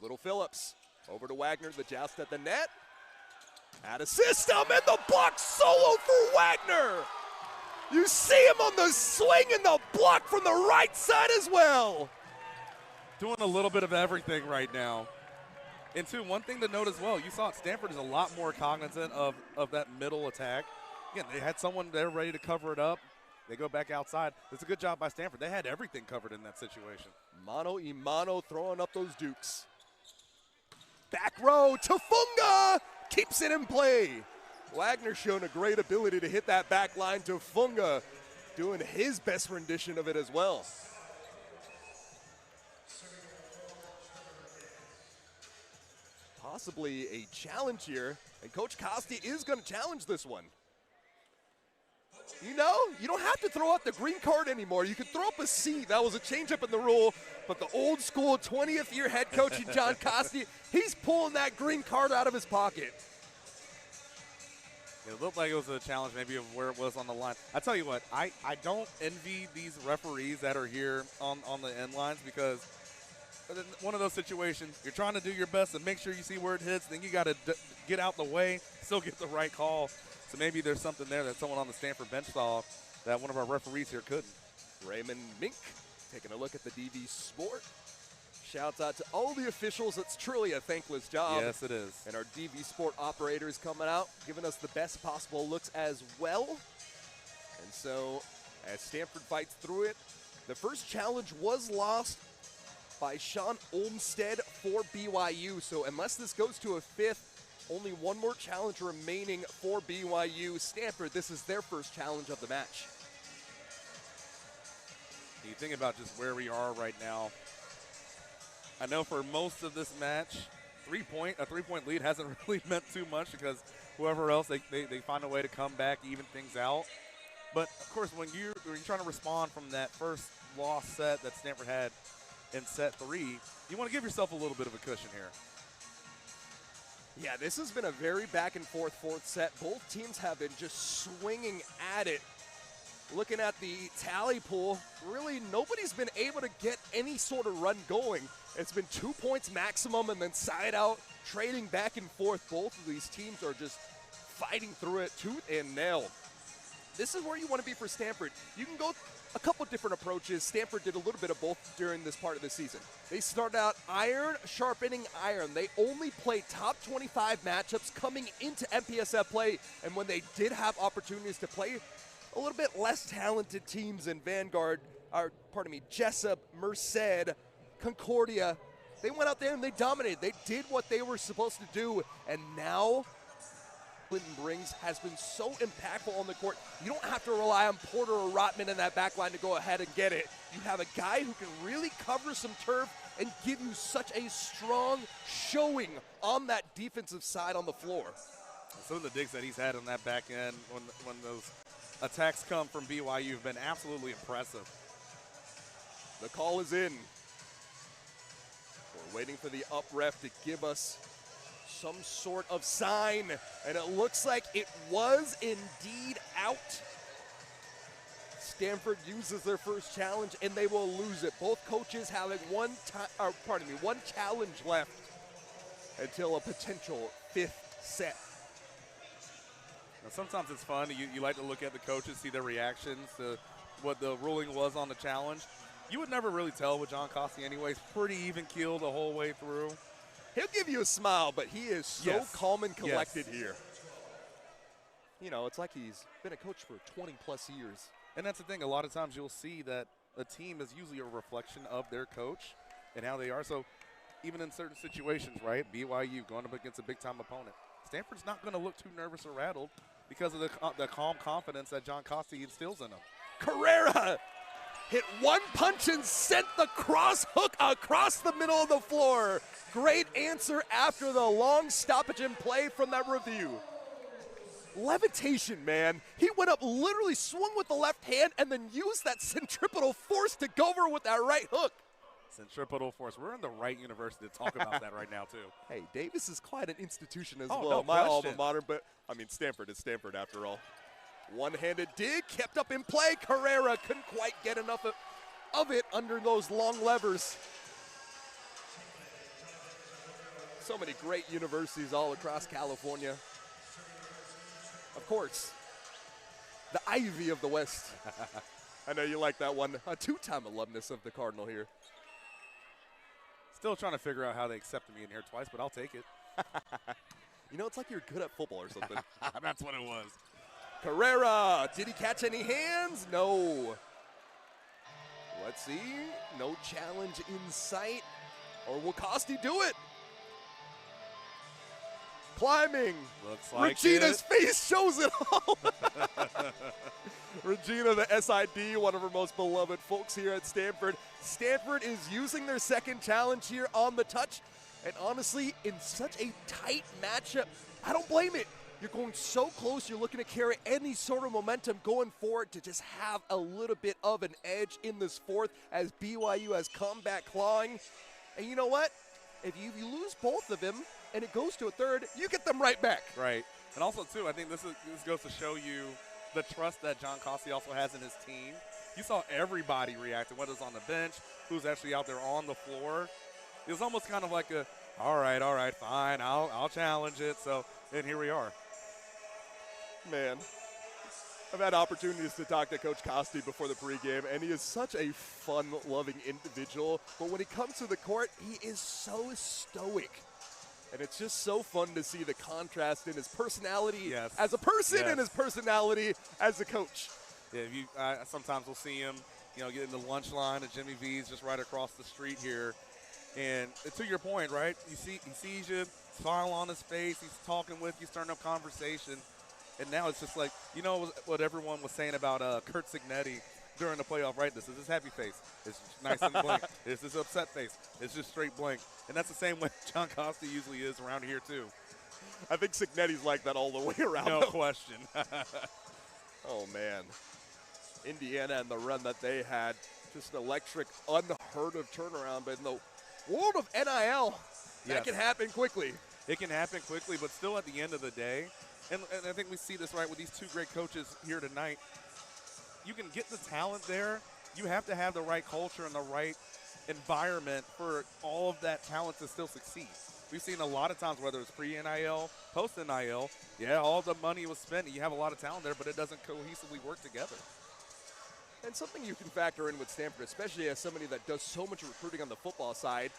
B: Little Phillips over to Wagner, the joust at the net. Out of system, and the block solo for Wagner. You see him on the swing and the block from the right side as well.
A: Doing a little bit of everything right now. And two, one thing to note as well, you saw it, Stanford is a lot more cognizant of that middle attack. Again, they had someone there ready to cover it up. They go back outside. It's a good job by Stanford. They had everything covered in that situation.
B: Mano y mano throwing up those dukes. Back row, Tafunga keeps it in play. Wagner showing a great ability to hit that back line. Tafunga doing his best rendition of it as well. Possibly a challenge here, and Coach Costi is going to challenge this one. You know, you don't have to throw out the green card anymore. You can throw up a C. That was a change-up in the rule, but the old school 20th year head coach John Costi, he's pulling that green card out of his pocket.
A: It looked like it was a challenge maybe of where it was on the line. I tell you what, I don't envy these referees that are here on the end lines, because one of those situations, you're trying to do your best to make sure you see where it hits, then you got to get out the way, still get the right call. So maybe there's something there that someone on the Stanford bench saw that one of our referees here couldn't.
B: Raymond Mink taking a look at the DV Sport. Shouts out to all the officials. It's truly a thankless job.
A: Yes, it is.
B: And our DV Sport operators coming out, giving us the best possible looks as well. And so, as Stanford fights through it, the first challenge was lost by Sean Olmstead for BYU. So unless this goes to a fifth, only one more challenge remaining for BYU. Stanford, this is their first challenge of the match.
A: You think about just where we are right now. I know for most of this match, a three-point lead hasn't really meant too much, because whoever else, they find a way to come back, even things out. But, of course, when you're trying to respond from that first lost set that Stanford had in set 3, you want to give yourself a little bit of a cushion here.
B: Yeah, this has been a very back-and-forth fourth set. Both teams have been just swinging at it. Looking at the tally pool, really nobody's been able to get any sort of run going. It's been 2 points maximum and then side out, trading back and forth. Both of these teams are just fighting through it tooth and nail. This is where you want to be for Stanford. You can go a couple different approaches. Stanford did a little bit of both during this part of the season. They started out iron, sharpening iron. They only played top 25 matchups coming into MPSF play, and when they did have opportunities to play a little bit less talented teams in Jessup, Merced, Concordia, they went out there and they dominated. They did what they were supposed to do, and now Clinton Brings has been so impactful on the court. You don't have to rely on Porter or Rotman in that back line to go ahead and get it. You have a guy who can really cover some turf and give you such a strong showing on that defensive side on the floor.
A: Some of the digs that he's had on that back end when those attacks come from BYU have been absolutely impressive.
B: The call is in. We're waiting for the up ref to give us some sort of sign, and it looks like it was indeed out. Stanford uses their first challenge, and they will lose it. Both coaches having one challenge left until a potential fifth set.
A: Now, sometimes it's fun. You like to look at the coaches, see their reactions to what the ruling was on the challenge. You would never really tell with John Costi anyways. Pretty even keel the whole way through.
B: He'll give you a smile, but he is so calm and collected here. You know, it's like he's been a coach for 20-plus years.
A: And that's the thing. A lot of times you'll see that a team is usually a reflection of their coach and how they are. So even in certain situations, right, BYU going up against a big-time opponent, Stanford's not going to look too nervous or rattled because of the calm confidence that John Costi instills in them.
B: Carrera hit one punch and sent the cross hook across the middle of the floor. Great answer after the long stoppage in play from that review. Levitation, man. He went up, literally swung with the left hand, and then used that centripetal force to go over with that right hook.
A: Centripetal force. We're in the right university to talk about that right now, too.
B: Hey, Davis is quite an institution as well.
A: No
B: My
A: question.
B: alma mater, but, I mean, Stanford is Stanford after all. One-handed dig, kept up in play. Carrera couldn't quite get enough of it under those long levers. So many great universities all across California. Of course, the Ivy of the West. I know you like that one. A two-time alumnus of the Cardinal here.
A: Still trying to figure out how they accepted me in here twice, but I'll take it.
B: You know, it's like you're good at football or something.
A: That's what it was.
B: Carrera, did he catch any hands? No. Let's see. No challenge in sight. Or will Costi do it? Climbing.
A: Looks like
B: Regina's face shows it all. Regina, the SID, one of our most beloved folks here at Stanford. Stanford is using their second challenge here on the touch. And honestly, in such a tight matchup, I don't blame it. You're going so close, you're looking to carry any sort of momentum going forward to just have a little bit of an edge in this fourth as BYU has come back clawing. And you know what? If you lose both of them and it goes to a third, you get them right back.
A: Right. And also, too, I think this goes to show you the trust that John Costi also has in his team. You saw everybody reacting, whether it's on the bench, who's actually out there on the floor. It was almost kind of like a, all right, fine, I'll challenge it. So, and here we are.
B: Man, I've had opportunities to talk to Coach Costi before the pregame, and he is such a fun-loving individual. But when he comes to the court, he is so stoic. And it's just so fun to see the contrast in his personality as a person and his personality as a coach.
A: Yeah, sometimes we'll see him, get in the lunch line at Jimmy V's just right across the street here. And to your point, right, he sees you, smile on his face, he's talking with you, starting up conversation. And now it's just like, what everyone was saying about Kurt Signetti during the playoff, right? This is his happy face. It's nice and blank. It's his upset face. It's just straight blank. And that's the same way John Costi usually is around here, too.
B: I think Signetti's like that all the way around.
A: No question.
B: Oh, man. Indiana and the run that they had, just electric, unheard of turnaround. But in the world of NIL, that can happen quickly.
A: It can happen quickly, but still at the end of the day, and I think we see this right with these two great coaches here tonight, you can get the talent there. You have to have the right culture and the right environment for all of that talent to still succeed. We've seen a lot of times, whether it's pre-NIL, post-NIL, all the money was spent. You have a lot of talent there, but it doesn't cohesively work together.
B: And something you can factor in with Stanford, especially as somebody that does so much recruiting on the football side,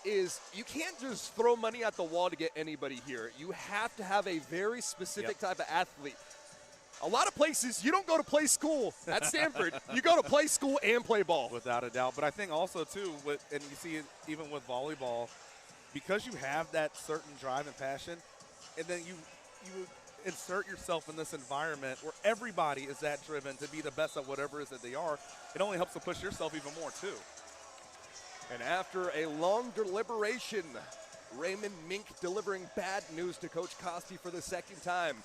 B: is you can't just throw money at the wall to get anybody here. You have to have a very specific type of athlete. A lot of places, you don't go to play school at Stanford. You go to play school and play ball.
A: Without a doubt. But I think also, too, and you see it even with volleyball, because you have that certain drive and passion, and then you insert yourself in this environment where everybody is that driven to be the best at whatever it is that they are, it only helps to push yourself even more, too.
B: And after a long deliberation, Raymond Mink delivering bad news to Coach Costi for the second time.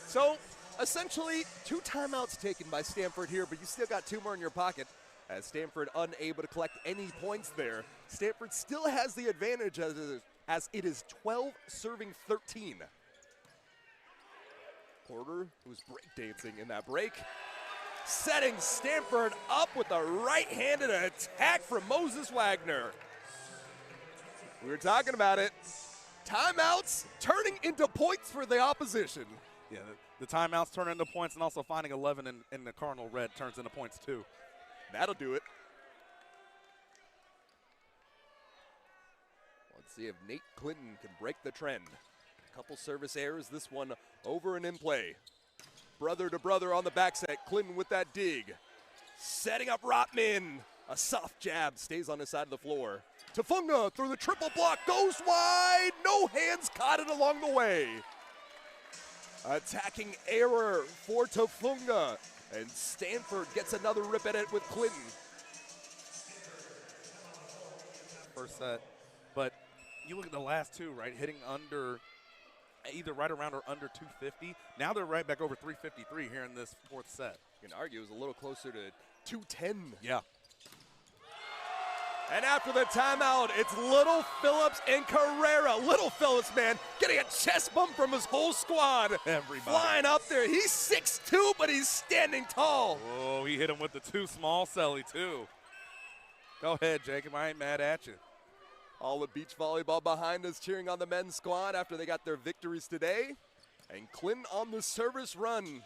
B: So, essentially, 2 timeouts taken by Stanford here, but you still got 2 more in your pocket. As Stanford unable to collect any points there, Stanford still has the advantage as it is 12 serving 13. Porter, who's breakdancing in that break, setting Stanford up with a right-handed attack from Moses Wagner. We were talking about it. Timeouts turning into points for the opposition.
A: Yeah, the timeouts turn into points, and also finding 11 in the Cardinal red turns into points too.
B: That'll do it. Let's see if Nate Clinton can break the trend. A couple service errors, this one over and in play. Brother to brother on the backset, Clinton with that dig. Setting up Rotman. A soft jab, stays on his side of the floor. Tafunga through the triple block, goes wide. No hands caught it along the way. Attacking error for Tafunga. And Stanford gets another rip at it with Clinton.
A: First set. But you look at the last 2, right? Hitting under, either right around or under 250. Now they're right back over 353 here in this 4th set.
B: You can argue it was a little closer to 210.
A: Yeah.
B: And after the timeout, it's Little Phillips and Carrera. Little Phillips, man, getting a chest bump from his whole squad.
A: Everybody.
B: Flying up there. He's 6'2", but he's standing tall.
A: Oh, he hit him with the too small celly, too. Go ahead, Jacob. I ain't mad at you.
B: All of beach volleyball behind us cheering on the men's squad after they got their victories today. And Clinton on the service run,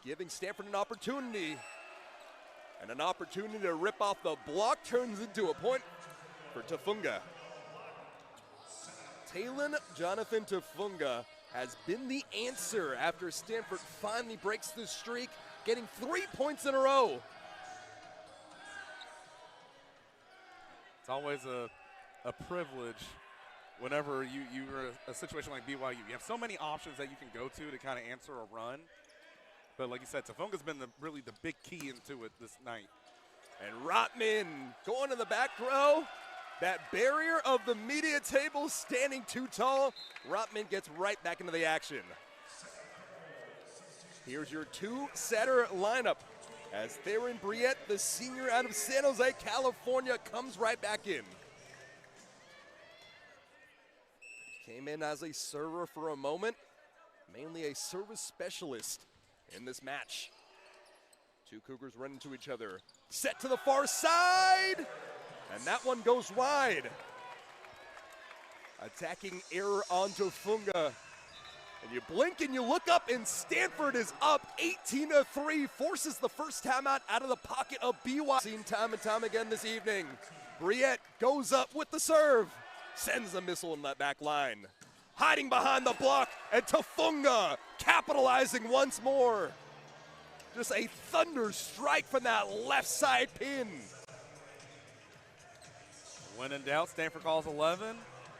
B: giving Stanford an opportunity. And an opportunity to rip off the block turns into a point for Tafunga. Talon Jonathan Tafunga has been the answer after Stanford finally breaks the streak, getting 3 points in a row.
A: It's always a privilege whenever you're in a situation like BYU. You have so many options that you can go to kind of answer a run. But like you said, Tafunga's been really the big key into it this night.
B: And Rotman going to the back row. That barrier of the media table standing too tall. Rotman gets right back into the action. Here's your two-setter lineup as Theron Briette, the senior out of San Jose, California, comes right back in. Came in as a server for a moment, mainly a service specialist in this match. Two Cougars run into each other. Set to the far side, and that one goes wide. Attacking error on Tafunga. And you blink and you look up, and Stanford is up 18-3, forces the first timeout out of the pocket of BYU. Seen time and time again this evening. Briette goes up with the serve, sends a missile in that back line. Hiding behind the block, and Tafunga capitalizing once more. Just a thunder strike from that left side pin.
A: When in doubt, Stanford calls 11.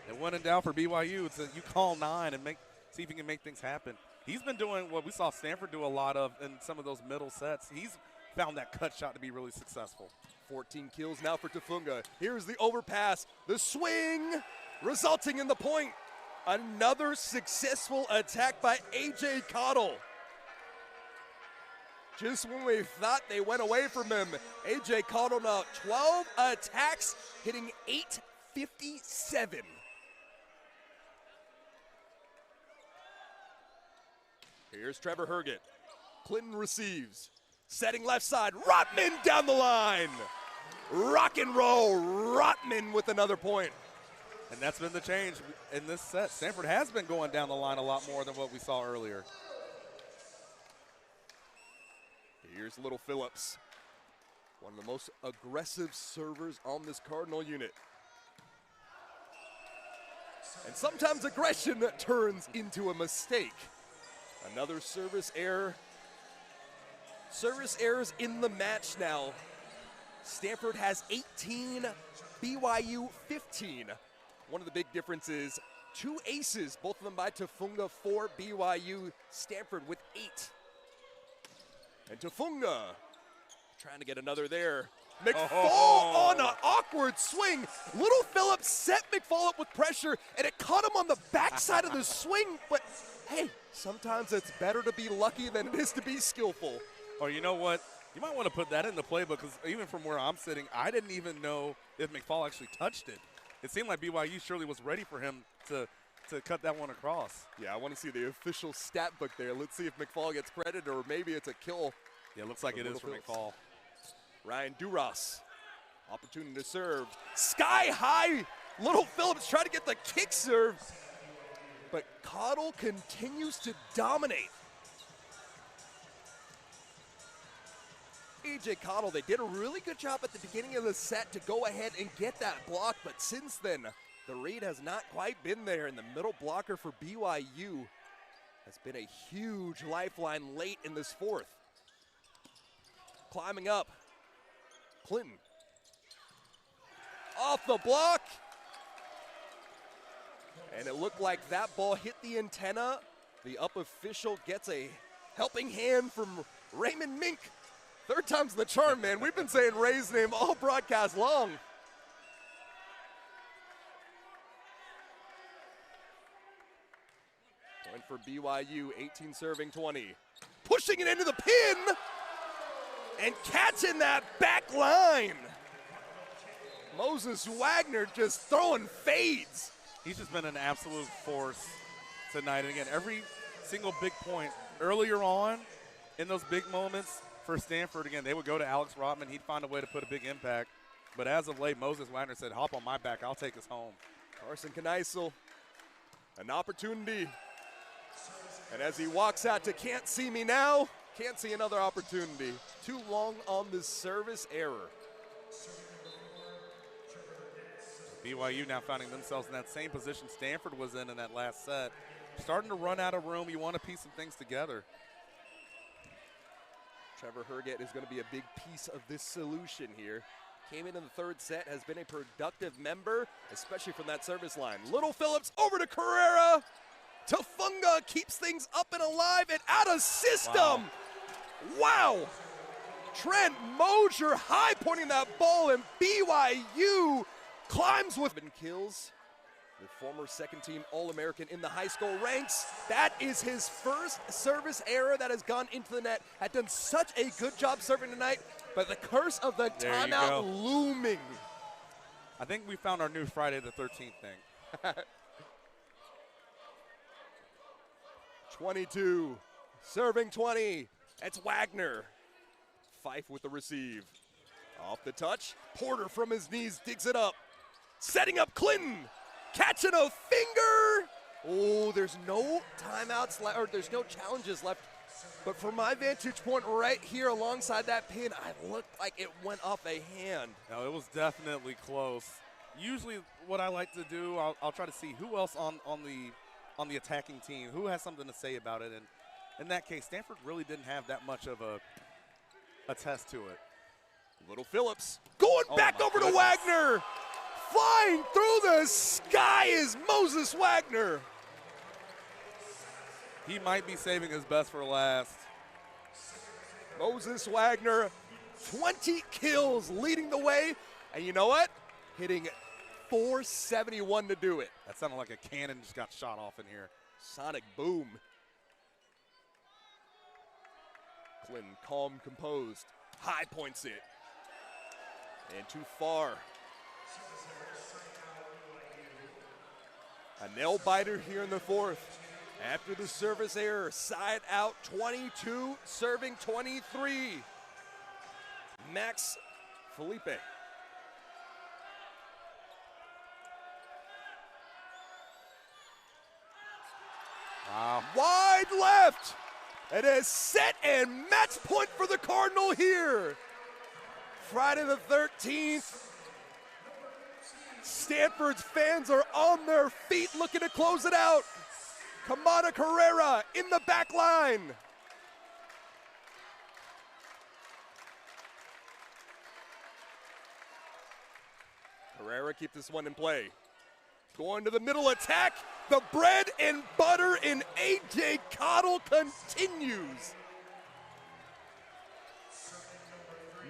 A: And when in doubt for BYU, it's you call 9 and see if you can make things happen. He's been doing what we saw Stanford do a lot of in some of those middle sets. He's found that cut shot to be really successful.
B: 14 kills now for Tafunga. Here's the overpass, the swing, resulting in the point. Another successful attack by A.J. Cottle. Just when we thought they went away from him, A.J. Cottle now 12 attacks, hitting 857. Here's Trevor Herget. Clinton receives. Setting left side, Rotman down the line. Rock and roll, Rotman with another point.
A: And that's been the change in this set. Stanford has been going down the line a lot more than what we saw earlier.
B: Here's Little Phillips, one of the most aggressive servers on this Cardinal unit. And sometimes aggression turns into a mistake. Another service error. Service errors in the match now. Stanford has 18, BYU 15. One of the big differences, 2 aces, both of them by Tafunga for BYU. Stanford with 8. And Tafunga trying to get another there. McFall on an awkward swing. Little Phillips set McFall up with pressure, and it caught him on the backside of the swing. But hey, sometimes it's better to be lucky than it is to be skillful.
A: Or you know what? You might want to put that in the playbook, because even from where I'm sitting, I didn't even know if McFall actually touched it. It seemed like BYU surely was ready for him to cut that one across.
B: Yeah, I want to see the official stat book there. Let's see if McFall gets credit, or maybe it's a kill.
A: Yeah, it looks like it is for McFall.
B: Ryan Duras, opportunity to serve. Sky high, Little Phillips trying to get the kick serve, but Cottle continues to dominate. A.J. Cottle, they did a really good job at the beginning of the set to go ahead and get that block, but since then, the read has not quite been there, and the middle blocker for BYU has been a huge lifeline late in this fourth. Climbing up, Clinton. Off the block. And it looked like that ball hit the antenna. The up official gets a helping hand from Raymond Mink. Third time's the charm, man. We've been saying Ray's name all broadcast long. Point for BYU, 18 serving 20. Pushing it into the pin and catching that back line. Moses Wagner just throwing fades.
A: He's just been an absolute force tonight. And again, every single big point earlier on in those big moments for Stanford, again, they would go to Alex Rotman. He'd find a way to put a big impact. But as of late, Moses Wagner said, hop on my back, I'll take us home.
B: Carson Kneissel, an opportunity. And as he walks out to can't see me now, can't see another opportunity. Too long on the service error.
A: BYU now finding themselves in that same position Stanford was in that last set. Starting to run out of room. You want to piece some things together.
B: Trevor Herget is going to be a big piece of this solution here. Came in the third set, has been a productive member, especially from that service line. Little Phillips over to Carrera. Tafunga keeps things up and alive and out of system. Wow. Trent Mosier high pointing that ball, and BYU climbs with kills. The former second-team All-American in the high school ranks. That is his first service error that has gone into the net. Had done such a good job serving tonight, but the curse of the timeout looming.
A: I think we found our new Friday the 13th thing.
B: 22, serving 20. It's Wagner. Fife with the receive. Off the touch. Porter from his knees digs it up. Setting up Clinton. Catching a finger. Oh, there's no timeouts left, or there's no challenges left. But from my vantage point right here alongside that pin, I looked like it went off a hand.
A: No, it was definitely close. Usually what I like to do, I'll try to see who else on the attacking team, who has something to say about it. And in that case, Stanford really didn't have that much of a test to it.
B: Little Phillips going back over to Wagner. Flying through the sky is Moses Wagner.
A: He might be saving his best for last.
B: Moses Wagner, 20 kills leading the way. And you know what? Hitting 471 to do it.
A: That sounded like a cannon just got shot off in here.
B: Sonic boom. Clinton calm, composed. High points it. And too far. A nail biter here in the fourth. After the service error, side out 22, serving 23. Max Felipe.
A: Wow.
B: Wide left. It is set and match point for the Cardinal here. Friday the 13th. Stanford's fans are on their feet looking to close it out. Kamada Carrera in the back line. Carrera keeps this one in play. Going to the middle attack. The bread and butter in A.J. Cottle continues.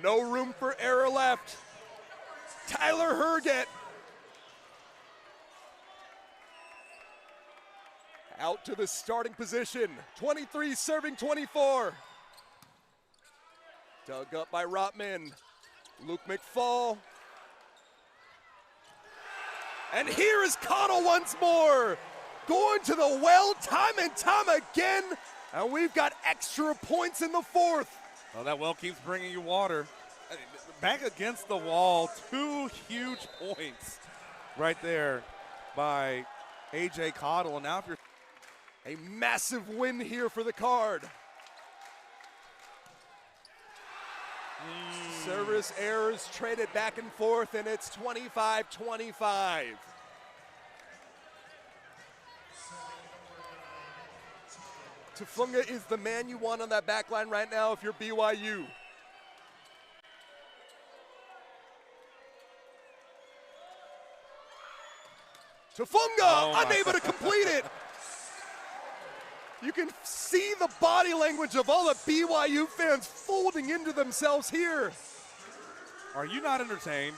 B: No room for error left. Tyler Herget. Out to the starting position. 23 serving 24. Dug up by Rotman. Luke McFall. And here is Cottle once more. Going to the well time and time again. And we've got extra points in the fourth.
A: Well, that well keeps bringing you water. Back against the wall, 2 huge points right there by A.J. Cottle. And now if you're
B: a massive win here for the Card. Service errors traded back and forth, and it's 25-25. Tafunga is the man you want on that back line right now if you're BYU. Tafunga unable to complete it. You can see the body language of all the BYU fans folding into themselves here.
A: Are you not entertained?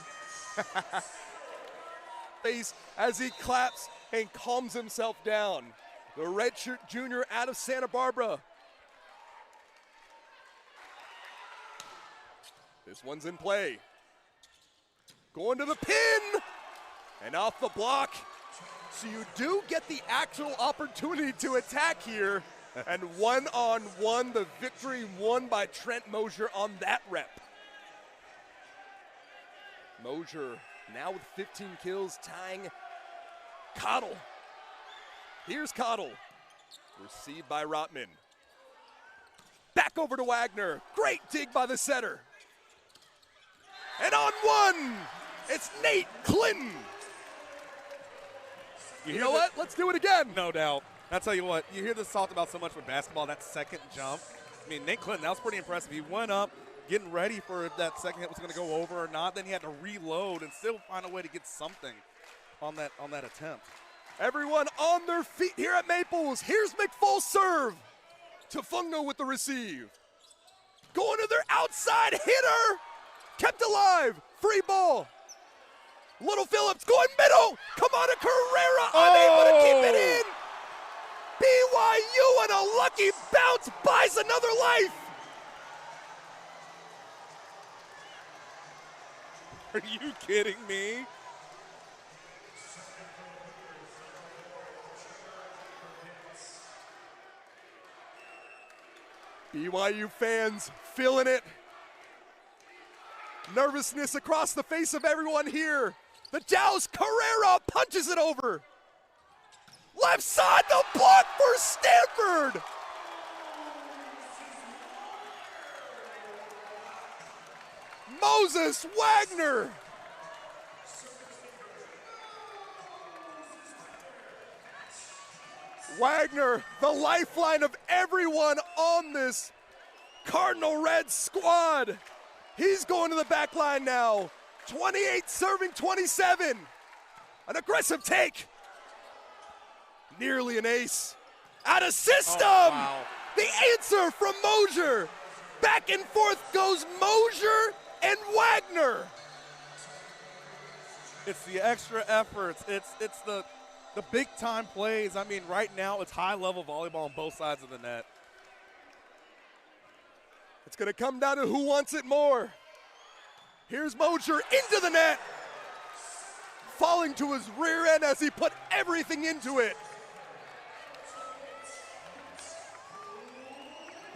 B: Face as he claps and calms himself down. The redshirt junior out of Santa Barbara. This one's in play. Going to the pin and off the block. So you do get the actual opportunity to attack here. And one-on-one, the victory won by Trent Mosier on that rep. Mosier now with 15 kills, tying Cottle. Here's Cottle. Received by Rotman. Back over to Wagner. Great dig by the setter. And on one, it's Nate Clinton. You know what? Let's do it again.
A: No doubt. I tell you what, you hear this talked about so much with basketball, that second jump. I mean, Nate Clinton, that was pretty impressive. He went up, getting ready for if that second hit was going to go over or not. Then he had to reload and still find a way to get something on that attempt.
B: Everyone on their feet here at Maples. Here's McFall's serve. Tafungno with the receive. Going to their outside hitter. Kept alive. Free ball. Little Phillips going middle. Come on to Carrera. Unable to keep it in. BYU and a lucky bounce buys another life.
A: Are you kidding me?
B: BYU fans feeling it. Nervousness across the face of everyone here. The Dows, Carrera punches it over. Left side, the block for Stanford. Moses Wagner. Wagner, the lifeline of everyone on this Cardinal Red squad. He's going to the back line now. 28 serving 27. An aggressive take. Nearly an ace. Out of system.
A: Oh, wow.
B: The answer from Mosier. Back and forth goes Mosier and Wagner.
A: It's the extra efforts. It's the big time plays. I mean, right now it's high level volleyball on both sides of the net.
B: It's going to come down to who wants it more. Here's Mosier into the net. Falling to his rear end as he put everything into it.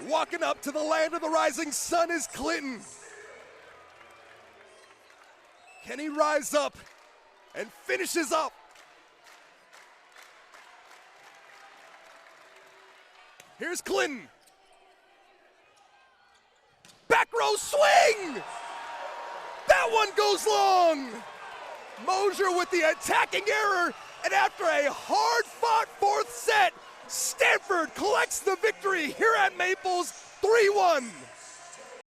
B: Walking up to the land of the rising sun is Clinton. Can he rise up and finishes up? Here's Clinton. Back row swing! That one goes long! Mosier with the attacking error, and after a hard-fought fourth set, Stanford collects the victory here at Maples 3-1.